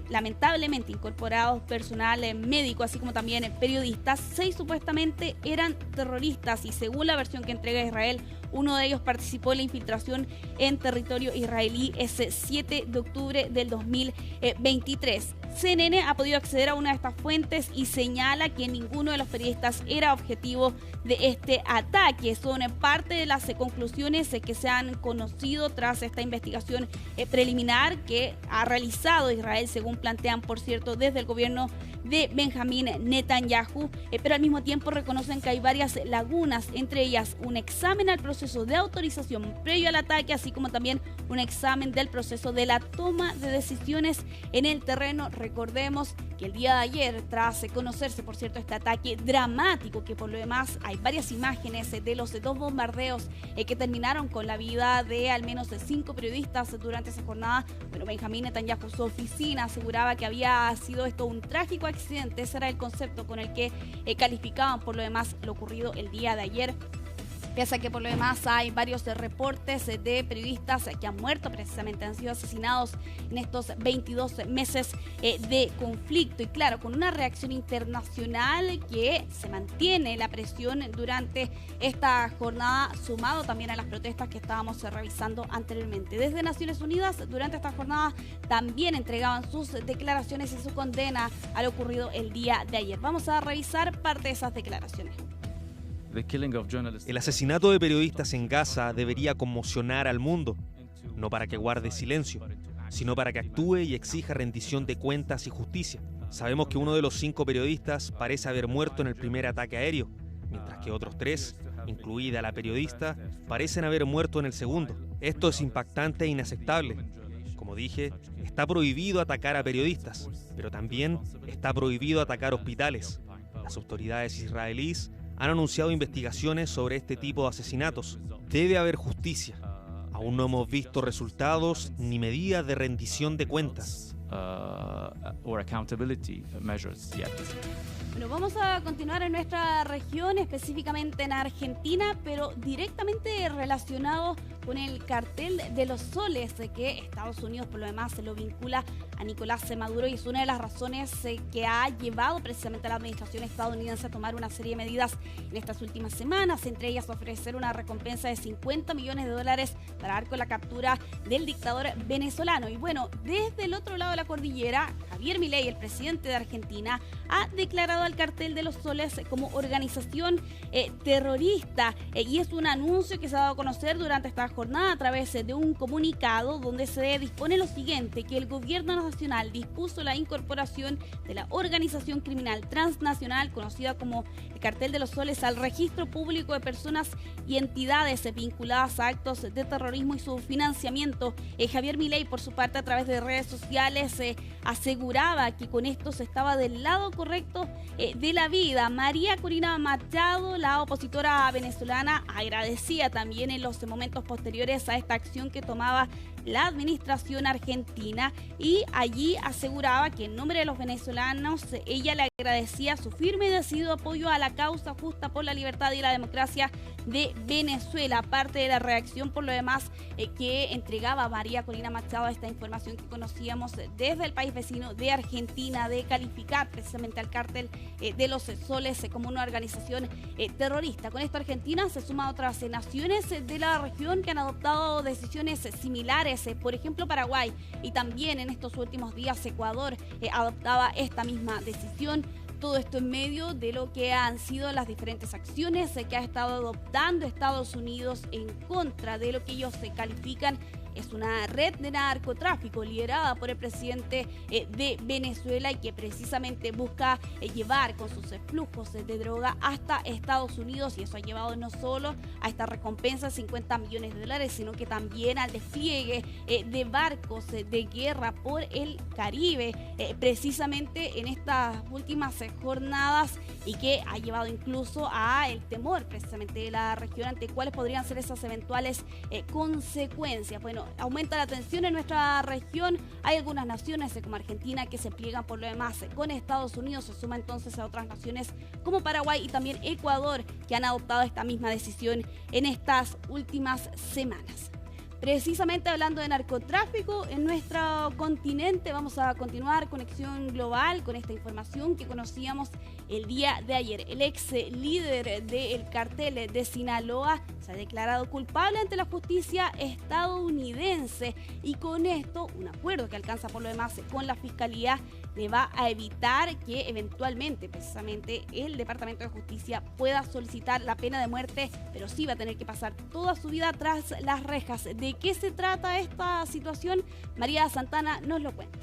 lamentablemente incorporados personal médico, así como también periodistas. 6 supuestamente eran terroristas y según la versión que entrega Israel, uno de ellos participó en la infiltración en territorio israelí ese 7 de octubre del 2023. CNN ha podido acceder a una de estas fuentes y señala que ninguno de los periodistas era objetivo de este ataque. Son parte de las conclusiones que se han conocido tras esta investigación preliminar que ha realizado Israel, según plantean, por cierto, desde el gobierno de Benjamín Netanyahu, pero al mismo tiempo reconocen que hay varias lagunas, entre ellas un examen al proceso de autorización previo al ataque, así como también un examen del proceso de la toma de decisiones en el terreno. Recordemos que el día de ayer, tras conocerse, por cierto, este ataque dramático, que por lo demás hay varias imágenes de los 2 bombardeos que terminaron con la vida de al menos 5 periodistas durante esa jornada, pero Benjamín Netanyahu, su oficina, aseguraba que había sido esto un trágico accidente. Ese era el concepto con el que calificaban por lo demás lo ocurrido el día de ayer. Pese a que por lo demás hay varios reportes de periodistas que han muerto, precisamente han sido asesinados en estos 22 meses de conflicto. Y claro, con una reacción internacional que se mantiene la presión durante esta jornada, sumado también a las protestas que estábamos revisando anteriormente. Desde Naciones Unidas, durante esta jornada, también entregaban sus declaraciones y su condena a lo ocurrido el día de ayer. Vamos a revisar parte de esas declaraciones. El asesinato de periodistas en Gaza debería conmocionar al mundo, no para que guarde silencio, sino para que actúe y exija rendición de cuentas y justicia. Sabemos que uno de los 5 periodistas parece haber muerto en el primer ataque aéreo, mientras que otros 3, incluida la periodista, parecen haber muerto en el segundo. Esto es impactante e inaceptable. Como dije, está prohibido atacar a periodistas, pero también está prohibido atacar hospitales. Las autoridades israelíes han anunciado investigaciones sobre este tipo de asesinatos. Debe haber justicia. Aún no hemos visto resultados ni medidas de rendición de cuentas. Bueno, vamos a continuar en nuestra región, específicamente en Argentina, pero directamente relacionado con el cartel de los soles, que Estados Unidos por lo demás se lo vincula a Nicolás Maduro, y es una de las razones que ha llevado precisamente a la administración estadounidense a tomar una serie de medidas en estas últimas semanas, entre ellas ofrecer una recompensa de $50 millones para dar con la captura del dictador venezolano. Y bueno, desde el otro lado de la cordillera, Javier Milei, el presidente de Argentina, ha declarado al cartel de los soles como organización terrorista, y es un anuncio que se ha dado a conocer durante esta jornada a través de un comunicado donde se dispone lo siguiente: que el gobierno nacional dispuso la incorporación de la organización criminal transnacional conocida como el Cartel de los Soles al registro público de personas y entidades vinculadas a actos de terrorismo y su financiamiento. Javier Milei, por su parte, a través de redes sociales aseguraba que con esto se estaba del lado correcto de la vida. María Corina Machado, la opositora venezolana, agradecía también en los momentos posteriores a esta acción que tomaba la administración argentina, y allí aseguraba que en nombre de los venezolanos ella le agradecía su firme y decidido apoyo a la causa justa por la libertad y la democracia de Venezuela. Parte de la reacción por lo demás que entregaba María Corina Machado a esta información que conocíamos desde el país vecino de Argentina, de calificar precisamente al cártel de los soles como una organización terrorista. Con esto Argentina se suma a otras naciones de la región que han adoptado decisiones similares. Por ejemplo, Paraguay, y también en estos últimos días Ecuador adoptaba esta misma decisión. Todo esto en medio de lo que han sido las diferentes acciones que ha estado adoptando Estados Unidos en contra de lo que ellos se califican es una red de narcotráfico liderada por el presidente de Venezuela, y que precisamente busca llevar con sus flujos de droga hasta Estados Unidos, y eso ha llevado no solo a esta recompensa de $50 millones, sino que también al despliegue de barcos de guerra por el Caribe, precisamente en estas últimas jornadas, y que ha llevado incluso a el temor precisamente de la región ante cuáles podrían ser esas eventuales consecuencias. Bueno, bueno, aumenta la tensión en nuestra región. Hay algunas naciones como Argentina que se pliegan por lo demás con Estados Unidos. Se suma entonces a otras naciones como Paraguay y también Ecuador que han adoptado esta misma decisión en estas últimas semanas. Precisamente hablando de narcotráfico en nuestro continente, vamos a continuar Conexión Global con esta información que conocíamos el día de ayer. El ex líder del cártel de Sinaloa se ha declarado culpable ante la justicia estadounidense y con esto un acuerdo que alcanza por lo demás con la Fiscalía le va a evitar que eventualmente precisamente el Departamento de Justicia pueda solicitar la pena de muerte, pero sí va a tener que pasar toda su vida tras las rejas. ¿De qué se trata esta situación? María Santana nos lo cuenta.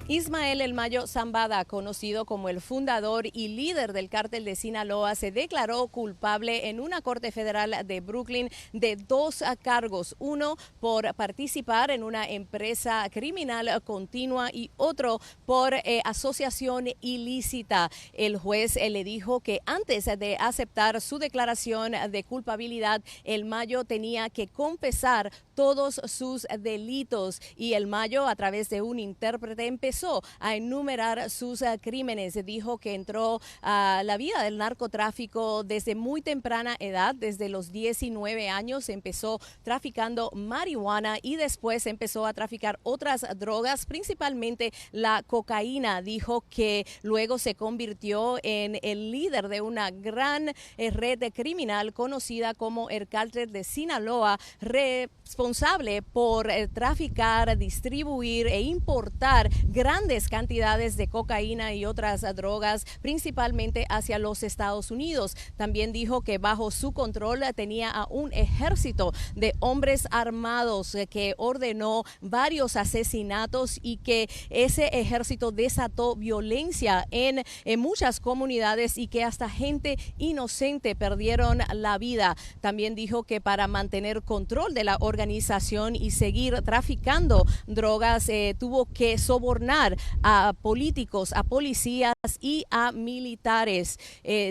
Ismael El Mayo Zambada, conocido como el fundador y líder del cártel de Sinaloa, se declaró culpable en una corte federal de Brooklyn de 2 cargos, uno por participar en una empresa criminal continua y otro por asociación ilícita. El juez le dijo que antes de aceptar su declaración de culpabilidad, El Mayo tenía que confesar todos sus delitos y El Mayo, a través de un intérprete, empezó a enumerar sus crímenes. Dijo que entró a la vida del narcotráfico desde muy temprana edad, desde los 19 años empezó traficando marihuana y después empezó a traficar otras drogas, principalmente la cocaína. Dijo que luego se convirtió en el líder de una gran red criminal conocida como el cártel de Sinaloa, responsable por traficar, distribuir e importar grandes cantidades de cocaína y otras drogas, principalmente hacia los Estados Unidos. También dijo que bajo su control tenía a un ejército de hombres armados que ordenó varios asesinatos y que ese ejército desató violencia en muchas comunidades y que hasta gente inocente perdieron la vida. También dijo que para mantener control de la organización y seguir traficando drogas tuvo que sobornar a políticos, a policías y a militares.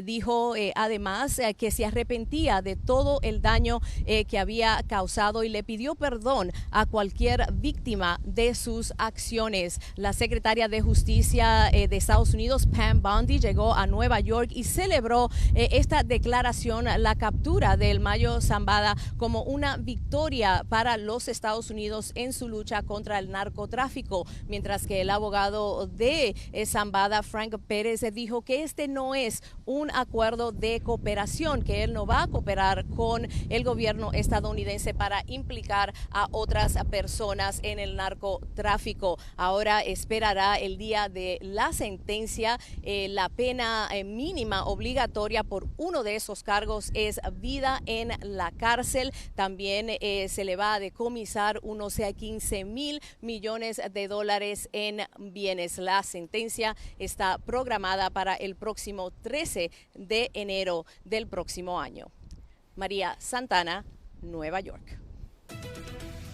Dijo además que se arrepentía de todo el daño que había causado y le pidió perdón a cualquier víctima de sus acciones. La secretaria de Justicia de Estados Unidos, Pam Bondi, llegó a Nueva York y celebró esta declaración, la captura del Mayo Zambada, como una victoria para los Estados Unidos en su lucha contra el narcotráfico, mientras que el abogado de Zambada, Frank Pérez, dijo que este no es un acuerdo de cooperación, que él no va a cooperar con el gobierno estadounidense para implicar a otras personas en el narcotráfico. Ahora esperará el día de la sentencia. La pena mínima obligatoria por uno de esos cargos es vida en la cárcel. También se le va a decomisar unos 15,000 millones de dólares en bienes. La sentencia está programada para el próximo 13 de enero del próximo año. María Santana, Nueva York.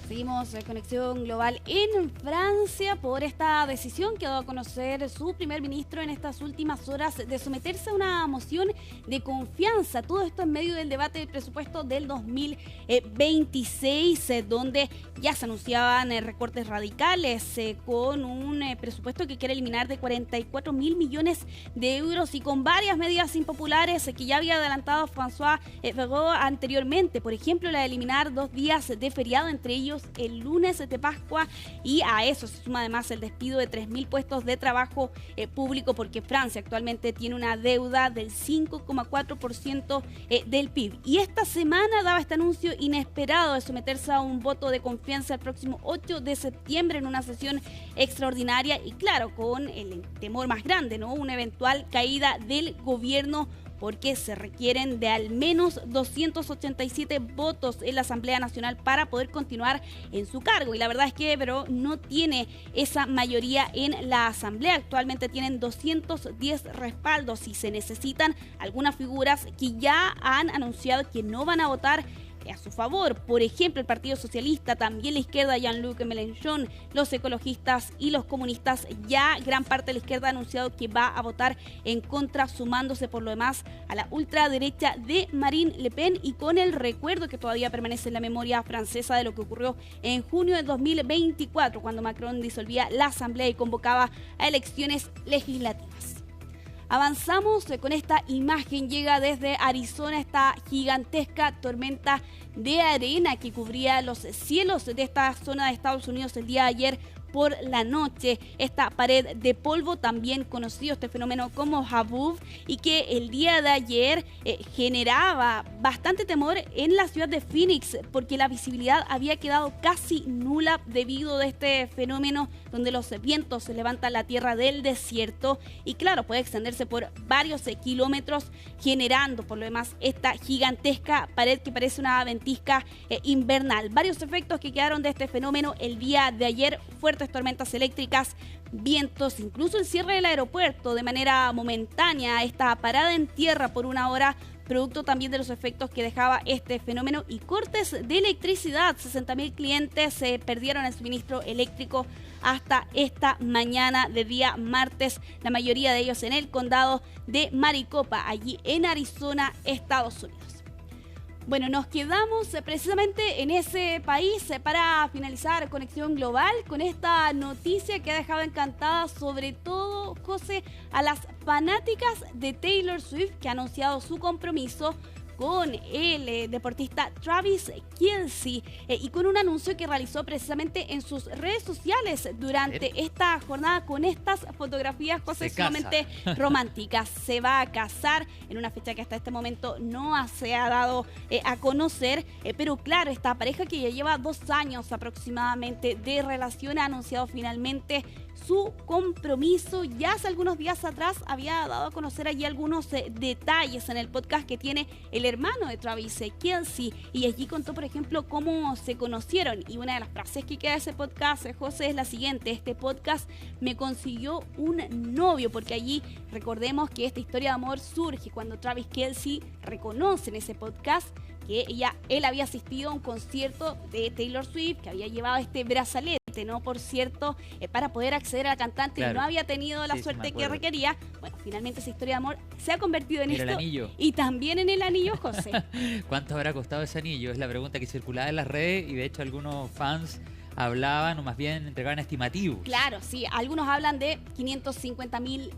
Seguimos en Conexión Global en Francia por esta decisión que ha dado a conocer su primer ministro en estas últimas horas de someterse a una moción de confianza. Todo esto en medio del debate del presupuesto del 2026, donde ya se anunciaban recortes radicales con un presupuesto que quiere eliminar de 44.000 millones de euros y con varias medidas impopulares que ya había adelantado François Bayrou anteriormente. Por ejemplo, la de eliminar 2 días de feriado, entre ellos el lunes de Pascua, y a eso se suma además el despido de 3.000 puestos de trabajo público, porque Francia actualmente tiene una deuda del 5,4% del PIB. Y esta semana daba este anuncio inesperado de someterse a un voto de confianza el próximo 8 de septiembre en una sesión extraordinaria y claro, con el temor más grande, ¿no? Una eventual caída del gobierno, porque se requieren de al menos 287 votos en la Asamblea Nacional para poder continuar en su cargo. Y la verdad es que Bayrou no tiene esa mayoría en la Asamblea. Actualmente tienen 210 respaldos y se necesitan algunas figuras que ya han anunciado que no van a votar a su favor. Por ejemplo, el Partido Socialista, también la izquierda, Jean-Luc Mélenchon, los ecologistas y los comunistas. Ya gran parte de la izquierda ha anunciado que va a votar en contra, sumándose por lo demás a la ultraderecha de Marine Le Pen, y con el recuerdo que todavía permanece en la memoria francesa de lo que ocurrió en junio de 2024, cuando Macron disolvía la Asamblea y convocaba a elecciones legislativas. Avanzamos con esta imagen. Llega desde Arizona esta gigantesca tormenta de arena que cubría los cielos de esta zona de Estados Unidos el día de ayer por la noche. Esta pared de polvo, también conocido este fenómeno como Habub, y que el día de ayer generaba bastante temor en la ciudad de Phoenix, porque la visibilidad había quedado casi nula debido a este fenómeno donde los vientos se levantan la tierra del desierto y claro, puede extenderse por varios kilómetros, generando por lo demás esta gigantesca pared que parece una ventisca invernal. Varios efectos que quedaron de este fenómeno el día de ayer: fuertes tormentas eléctricas, vientos, incluso el cierre del aeropuerto de manera momentánea, esta parada en tierra por una hora, producto también de los efectos que dejaba este fenómeno, y cortes de electricidad. 60.000 clientes perdieron el suministro eléctrico hasta esta mañana de día martes, la mayoría de ellos en el condado de Maricopa, allí en Arizona, Estados Unidos. Bueno, nos quedamos precisamente en ese país para finalizar Conexión Global con esta noticia que ha dejado encantada sobre todo, José, a las fanáticas de Taylor Swift, que ha anunciado su compromiso con el deportista Travis Kelce y con un anuncio que realizó precisamente en sus redes sociales durante esta jornada con estas fotografías, José, sumamente románticas. Se va a casar en una fecha que hasta este momento no se ha dado a conocer, pero claro, esta pareja que ya lleva 2 años aproximadamente de relación ha anunciado finalmente su compromiso. Ya hace algunos días atrás había dado a conocer allí algunos detalles en el podcast que tiene el hermano de Travis Kelce, y allí contó, por ejemplo, cómo se conocieron, y una de las frases que queda de ese podcast, José, es la siguiente: este podcast me consiguió un novio, porque allí recordemos que esta historia de amor surge cuando Travis Kelce reconoce en ese podcast que él había asistido a un concierto de Taylor Swift, que había llevado este brazalete, ¿no? Por cierto, para poder acceder a la cantante, y no había tenido la suerte que requería. Bueno, finalmente esa historia de amor se ha convertido en esto. El anillo. Y también en el anillo, José. ¿Cuánto habrá costado ese anillo? Es la pregunta que circulaba en las redes, y de hecho algunos fans hablaban, o más bien entregaban estimativos. Claro, sí. Algunos hablan de $550,000.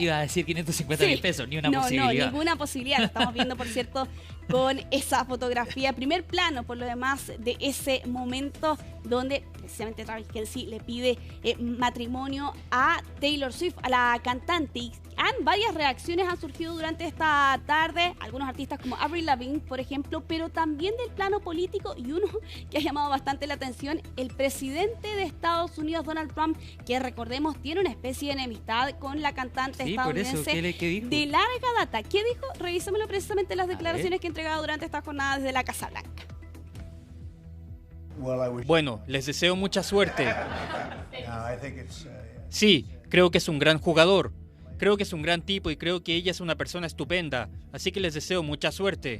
Iba a decir 550.000 pesos, ni una posibilidad. No, ninguna posibilidad. Lo estamos viendo, por cierto, con esa fotografía. Primer plano, por lo demás, de ese momento donde precisamente Travis Kelce le pide matrimonio a Taylor Swift, a la cantante. Y varias reacciones han surgido durante esta tarde. Algunos artistas como Avril Lavigne, por ejemplo, pero también del plano político, y uno que ha llamado bastante la atención: el presidente de Estados Unidos, Donald Trump, que recordemos tiene una especie de enemistad con la cantante estadounidense ¿Qué dijo? de larga data. ¿Qué dijo? Revísamelo precisamente las declaraciones que ha entregado durante esta jornada desde la Casa Blanca. Bueno, les deseo mucha suerte. Sí, creo que es un gran jugador. Creo que es un gran tipo y creo que ella es una persona estupenda. Así que les deseo mucha suerte.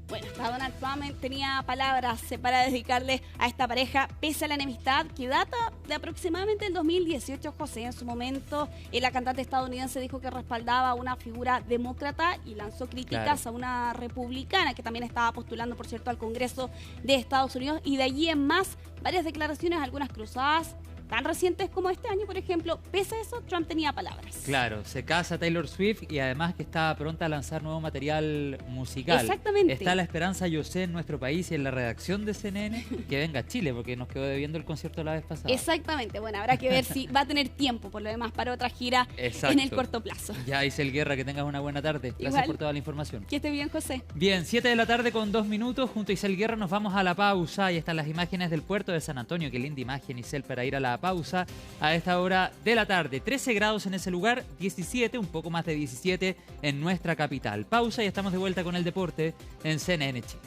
Bueno, hasta Donald Trump tenía palabras para dedicarle a esta pareja, pese a la enemistad que data de aproximadamente el 2018, José. En su momento, la cantante estadounidense dijo que respaldaba a una figura demócrata y lanzó críticas a una republicana que también estaba postulando, por cierto, al Congreso de Estados Unidos. Y de allí en más, varias declaraciones, algunas cruzadas, tan recientes como este año, por ejemplo. Pese a eso, Trump tenía palabras. Claro, se casa Taylor Swift y además que está pronta a lanzar nuevo material musical. Exactamente. Está la esperanza, yo sé, en nuestro país y en la redacción de CNN que venga a Chile, porque nos quedó debiendo el concierto la vez pasada. Exactamente. Bueno, habrá que ver si va a tener tiempo, por lo demás, para otra gira en el corto plazo. Ya, Isel Guerra, que tengas una buena tarde. Gracias Igual, por toda la información. Que esté bien, José. Bien, 7 de la tarde con 2 minutos. Junto a Isel Guerra nos vamos a la pausa. Ahí están las imágenes del puerto de San Antonio. Qué linda imagen, Isel, para ir a la pausa. A esta hora de la tarde, 13 grados en ese lugar, 17, un poco más de 17 en nuestra capital. Pausa y estamos de vuelta con el deporte en CNN Chile.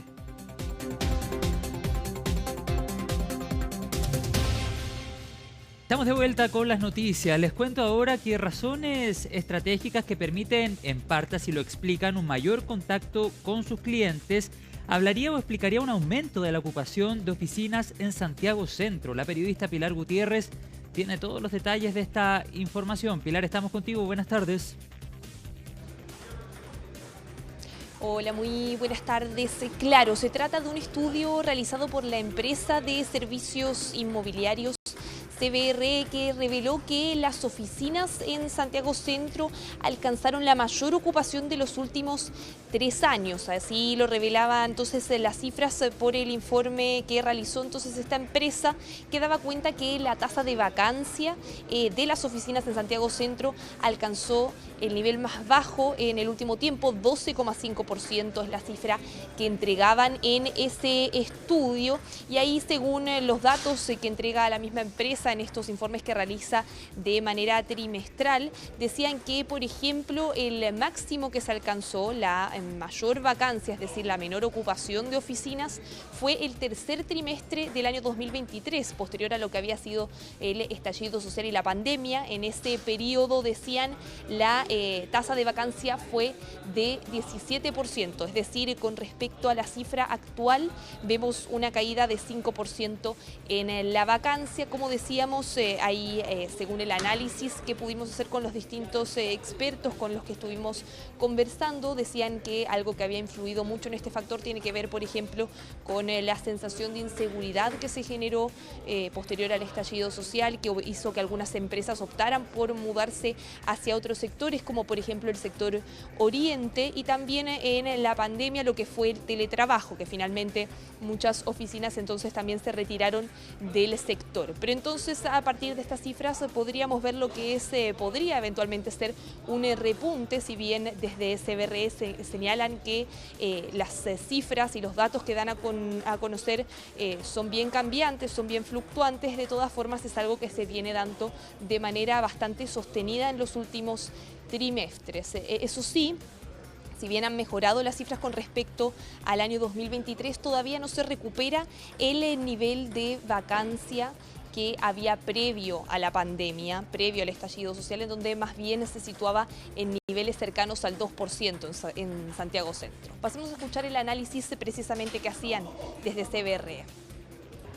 Estamos de vuelta con las noticias. Les cuento ahora que razones estratégicas que permiten, en parte así lo explican, un mayor contacto con sus clientes, hablaría o explicaría un aumento de la ocupación de oficinas en Santiago Centro. La periodista Pilar Gutiérrez tiene todos los detalles de esta información. Pilar, estamos contigo. Buenas tardes. Hola, muy buenas tardes. Claro, se trata de un estudio realizado por la empresa de servicios inmobiliarios CBR, que reveló que las oficinas en Santiago Centro alcanzaron la mayor ocupación de los últimos 3 años. Así lo revelaba entonces las cifras por el informe que realizó entonces esta empresa, que daba cuenta que la tasa de vacancia de las oficinas en Santiago Centro alcanzó el nivel más bajo en el último tiempo, 12,5% es la cifra que entregaban en ese estudio. Y ahí, según los datos que entrega la misma empresa en estos informes que realiza de manera trimestral, decían que, por ejemplo, el máximo que se alcanzó, la mayor vacancia, es decir, la menor ocupación de oficinas, fue el tercer trimestre del año 2023, posterior a lo que había sido el estallido social y la pandemia. En ese periodo, decían, la tasa de vacancia fue de 17%, es decir, con respecto a la cifra actual vemos una caída de 5% en la vacancia. Como decíamos, ahí según el análisis que pudimos hacer con los distintos expertos con los que estuvimos conversando, decían que algo que había influido mucho en este factor tiene que ver, por ejemplo, con la sensación de inseguridad que se generó posterior al estallido social, que hizo que algunas empresas optaran por mudarse hacia otros sectores, como por ejemplo el sector Oriente, y también en la pandemia lo que fue el teletrabajo, que finalmente muchas oficinas entonces también se retiraron del sector. Pero entonces, a partir de estas cifras podríamos ver lo que podría eventualmente ser un repunte, si bien desde CBR señalan que las cifras y los datos que dan a conocer son bien cambiantes, son bien fluctuantes. De todas formas, es algo que se viene dando de manera bastante sostenida en los últimos trimestres. Eso sí, si bien han mejorado las cifras con respecto al año 2023, todavía no se recupera el nivel de vacancia que había previo a la pandemia, previo al estallido social, en donde más bien se situaba en niveles cercanos al 2% en Santiago Centro. Pasemos a escuchar el análisis precisamente que hacían desde CBR.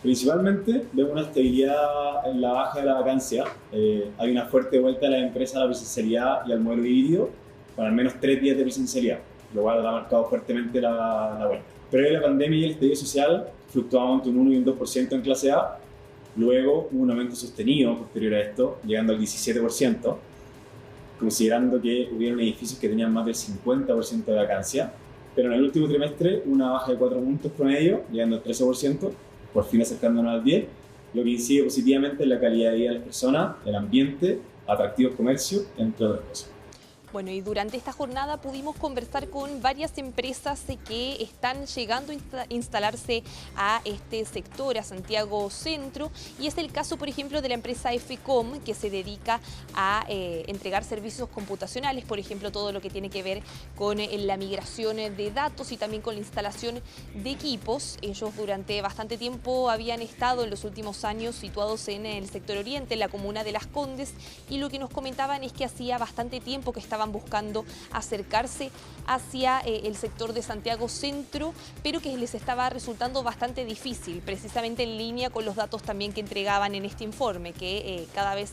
Principalmente vemos una estabilidad en la baja de la vacancia. Hay una fuerte vuelta de la empresa a la presencialidad y al modelo híbrido, con al menos 3 días de presencialidad, lo cual ha marcado fuertemente la vuelta. Pero en la pandemia y el estallido social fluctuaban entre un 1 y un 2% en clase A. Luego hubo un aumento sostenido posterior a esto, llegando al 17%, considerando que hubieron edificios que tenían más del 50% de vacancia. Pero en el último trimestre, una baja de 4 puntos promedio, llegando al 13%, por fin acercándonos al 10%, lo que incide positivamente en la calidad de vida de las personas, el ambiente, atractivos comercios, entre otras cosas. Bueno, y durante esta jornada pudimos conversar con varias empresas que están llegando a instalarse a este sector, a Santiago Centro, y es el caso, por ejemplo, de la empresa FECOM, que se dedica a entregar servicios computacionales, por ejemplo, todo lo que tiene que ver con la migración de datos y también con la instalación de equipos. Ellos durante bastante tiempo habían estado en los últimos años situados en el sector Oriente, en la comuna de Las Condes, y lo que nos comentaban es que hacía bastante tiempo que estaban buscando acercarse hacia el sector de Santiago Centro, pero que les estaba resultando bastante difícil, precisamente en línea con los datos también que entregaban en este informe, que cada vez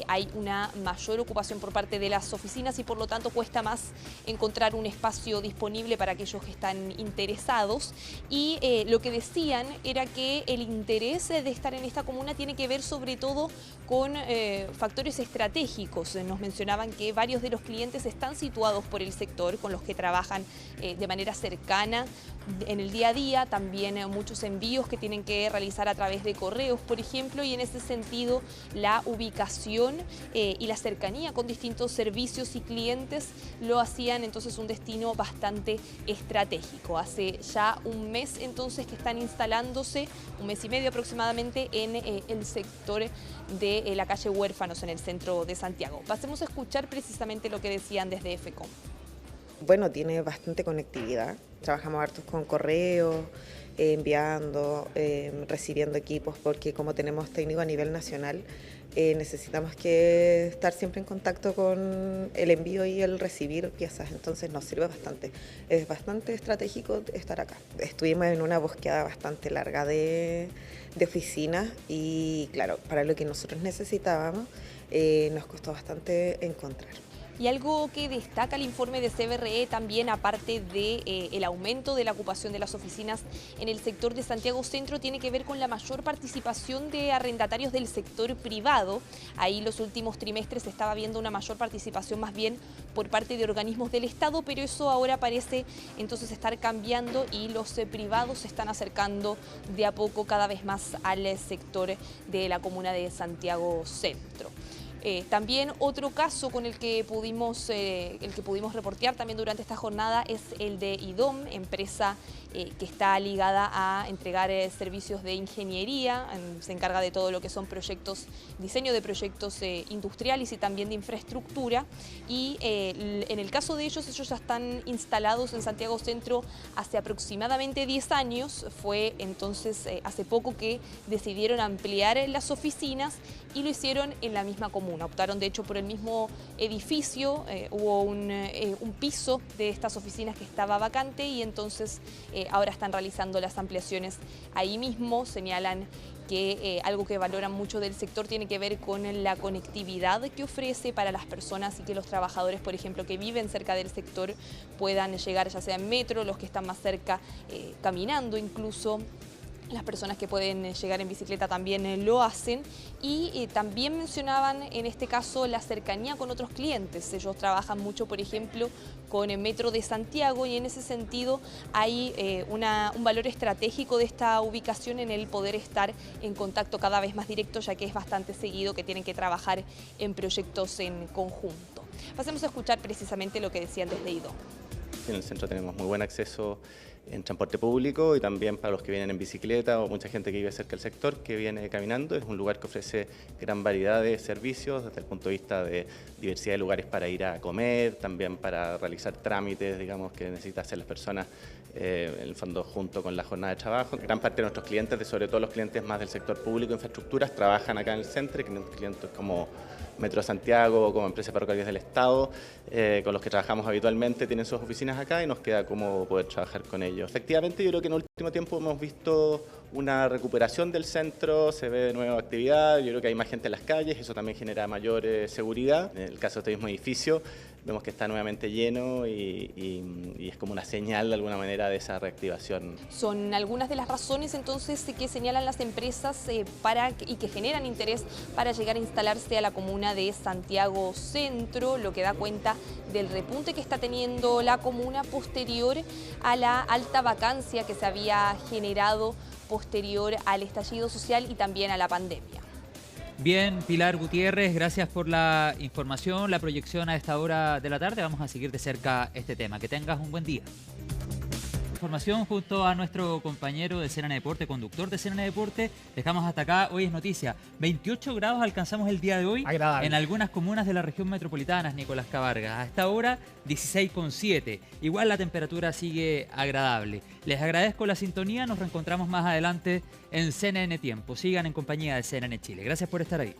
hay una mayor ocupación por parte de las oficinas y por lo tanto cuesta más encontrar un espacio disponible para aquellos que están interesados. Y lo que decían era que el interés de estar en esta comuna tiene que ver sobre todo con factores estratégicos. Nos mencionaban que varios de los clientes están situados por el sector, con los que trabajan de manera cercana en el día a día, también muchos envíos que tienen que realizar a través de correos, por ejemplo, y en ese sentido la ubicación y la cercanía con distintos servicios y clientes lo hacían entonces un destino bastante estratégico. Hace ya un mes entonces que están instalándose, un mes y medio aproximadamente, en el sector de la calle Huérfanos, en el centro de Santiago. Pasemos a escuchar precisamente lo que decían desde FECOM. Bueno, tiene bastante conectividad. Trabajamos hartos con correos, enviando, recibiendo equipos, porque como tenemos técnico a nivel nacional, necesitamos que estar siempre en contacto con el envío y el recibir piezas, entonces nos sirve bastante. Es bastante estratégico estar acá. Estuvimos en una búsqueda bastante larga de oficinas y claro, para lo que nosotros necesitábamos nos costó bastante encontrar. Y algo que destaca el informe de CBRE también, aparte de el aumento de la ocupación de las oficinas en el sector de Santiago Centro, tiene que ver con la mayor participación de arrendatarios del sector privado. Ahí los últimos trimestres se estaba viendo una mayor participación más bien por parte de organismos del Estado, pero eso ahora parece entonces estar cambiando y los privados se están acercando de a poco cada vez más al sector de la comuna de Santiago Centro. También otro caso con el que pudimos reportear también durante esta jornada es el de IDOM, empresa que está ligada a entregar servicios de ingeniería, se encarga de todo lo que son proyectos, diseño de proyectos industriales y también de infraestructura. Y en el caso de ellos ya están instalados en Santiago Centro hace aproximadamente 10 años. Fue entonces hace poco que decidieron ampliar las oficinas y lo hicieron en la misma comuna. Optaron de hecho por el mismo edificio, hubo un piso de estas oficinas que estaba vacante y entonces ahora están realizando las ampliaciones ahí mismo. Señalan que algo que valoran mucho del sector tiene que ver con la conectividad que ofrece para las personas y que los trabajadores, por ejemplo, que viven cerca del sector puedan llegar ya sea en metro, los que están más cerca caminando incluso. Las personas que pueden llegar en bicicleta también lo hacen y también mencionaban en este caso la cercanía con otros clientes. Ellos trabajan mucho, por ejemplo, con el Metro de Santiago y en ese sentido hay un valor estratégico de esta ubicación en el poder estar en contacto cada vez más directo, ya que es bastante seguido que tienen que trabajar en proyectos en conjunto. Pasemos a escuchar precisamente lo que decían desde IDO. En el centro tenemos muy buen acceso en transporte público y también para los que vienen en bicicleta o mucha gente que vive cerca del sector que viene caminando. Es un lugar que ofrece gran variedad de servicios desde el punto de vista de diversidad de lugares para ir a comer, también para realizar trámites, digamos, que necesitan hacer las personas en el fondo junto con la jornada de trabajo. Gran parte de nuestros clientes, sobre todo los clientes más del sector público, infraestructuras, trabajan acá en el centro, clientes como Metro Santiago, como empresas ferroviarias del Estado, con los que trabajamos habitualmente, tienen sus oficinas acá y nos queda cómodo poder trabajar con ellos. Efectivamente, yo creo que en el último tiempo hemos visto una recuperación del centro, se ve de nueva actividad, yo creo que hay más gente en las calles, eso también genera mayor seguridad. En el caso de este mismo edificio, vemos que está nuevamente lleno y es como una señal de alguna manera de esa reactivación. Son algunas de las razones entonces que señalan las empresas y que generan interés para llegar a instalarse a la comuna de Santiago Centro, lo que da cuenta del repunte que está teniendo la comuna posterior a la alta vacancia que se había generado posterior al estallido social y también a la pandemia. Bien, Pilar Gutiérrez, gracias por la información, la proyección a esta hora de la tarde. Vamos a seguir de cerca este tema. Que tengas un buen día. Información junto a nuestro compañero de CNN Deporte, conductor de CNN Deporte. Dejamos hasta acá, hoy es noticia. 28 grados alcanzamos el día de hoy. Agradable. En algunas comunas de la región metropolitana, Nicolás Cabarga. A esta hora 16,7. Igual la temperatura sigue agradable. Les agradezco la sintonía, nos reencontramos más adelante en CNN Tiempo. Sigan en compañía de CNN Chile. Gracias por estar ahí.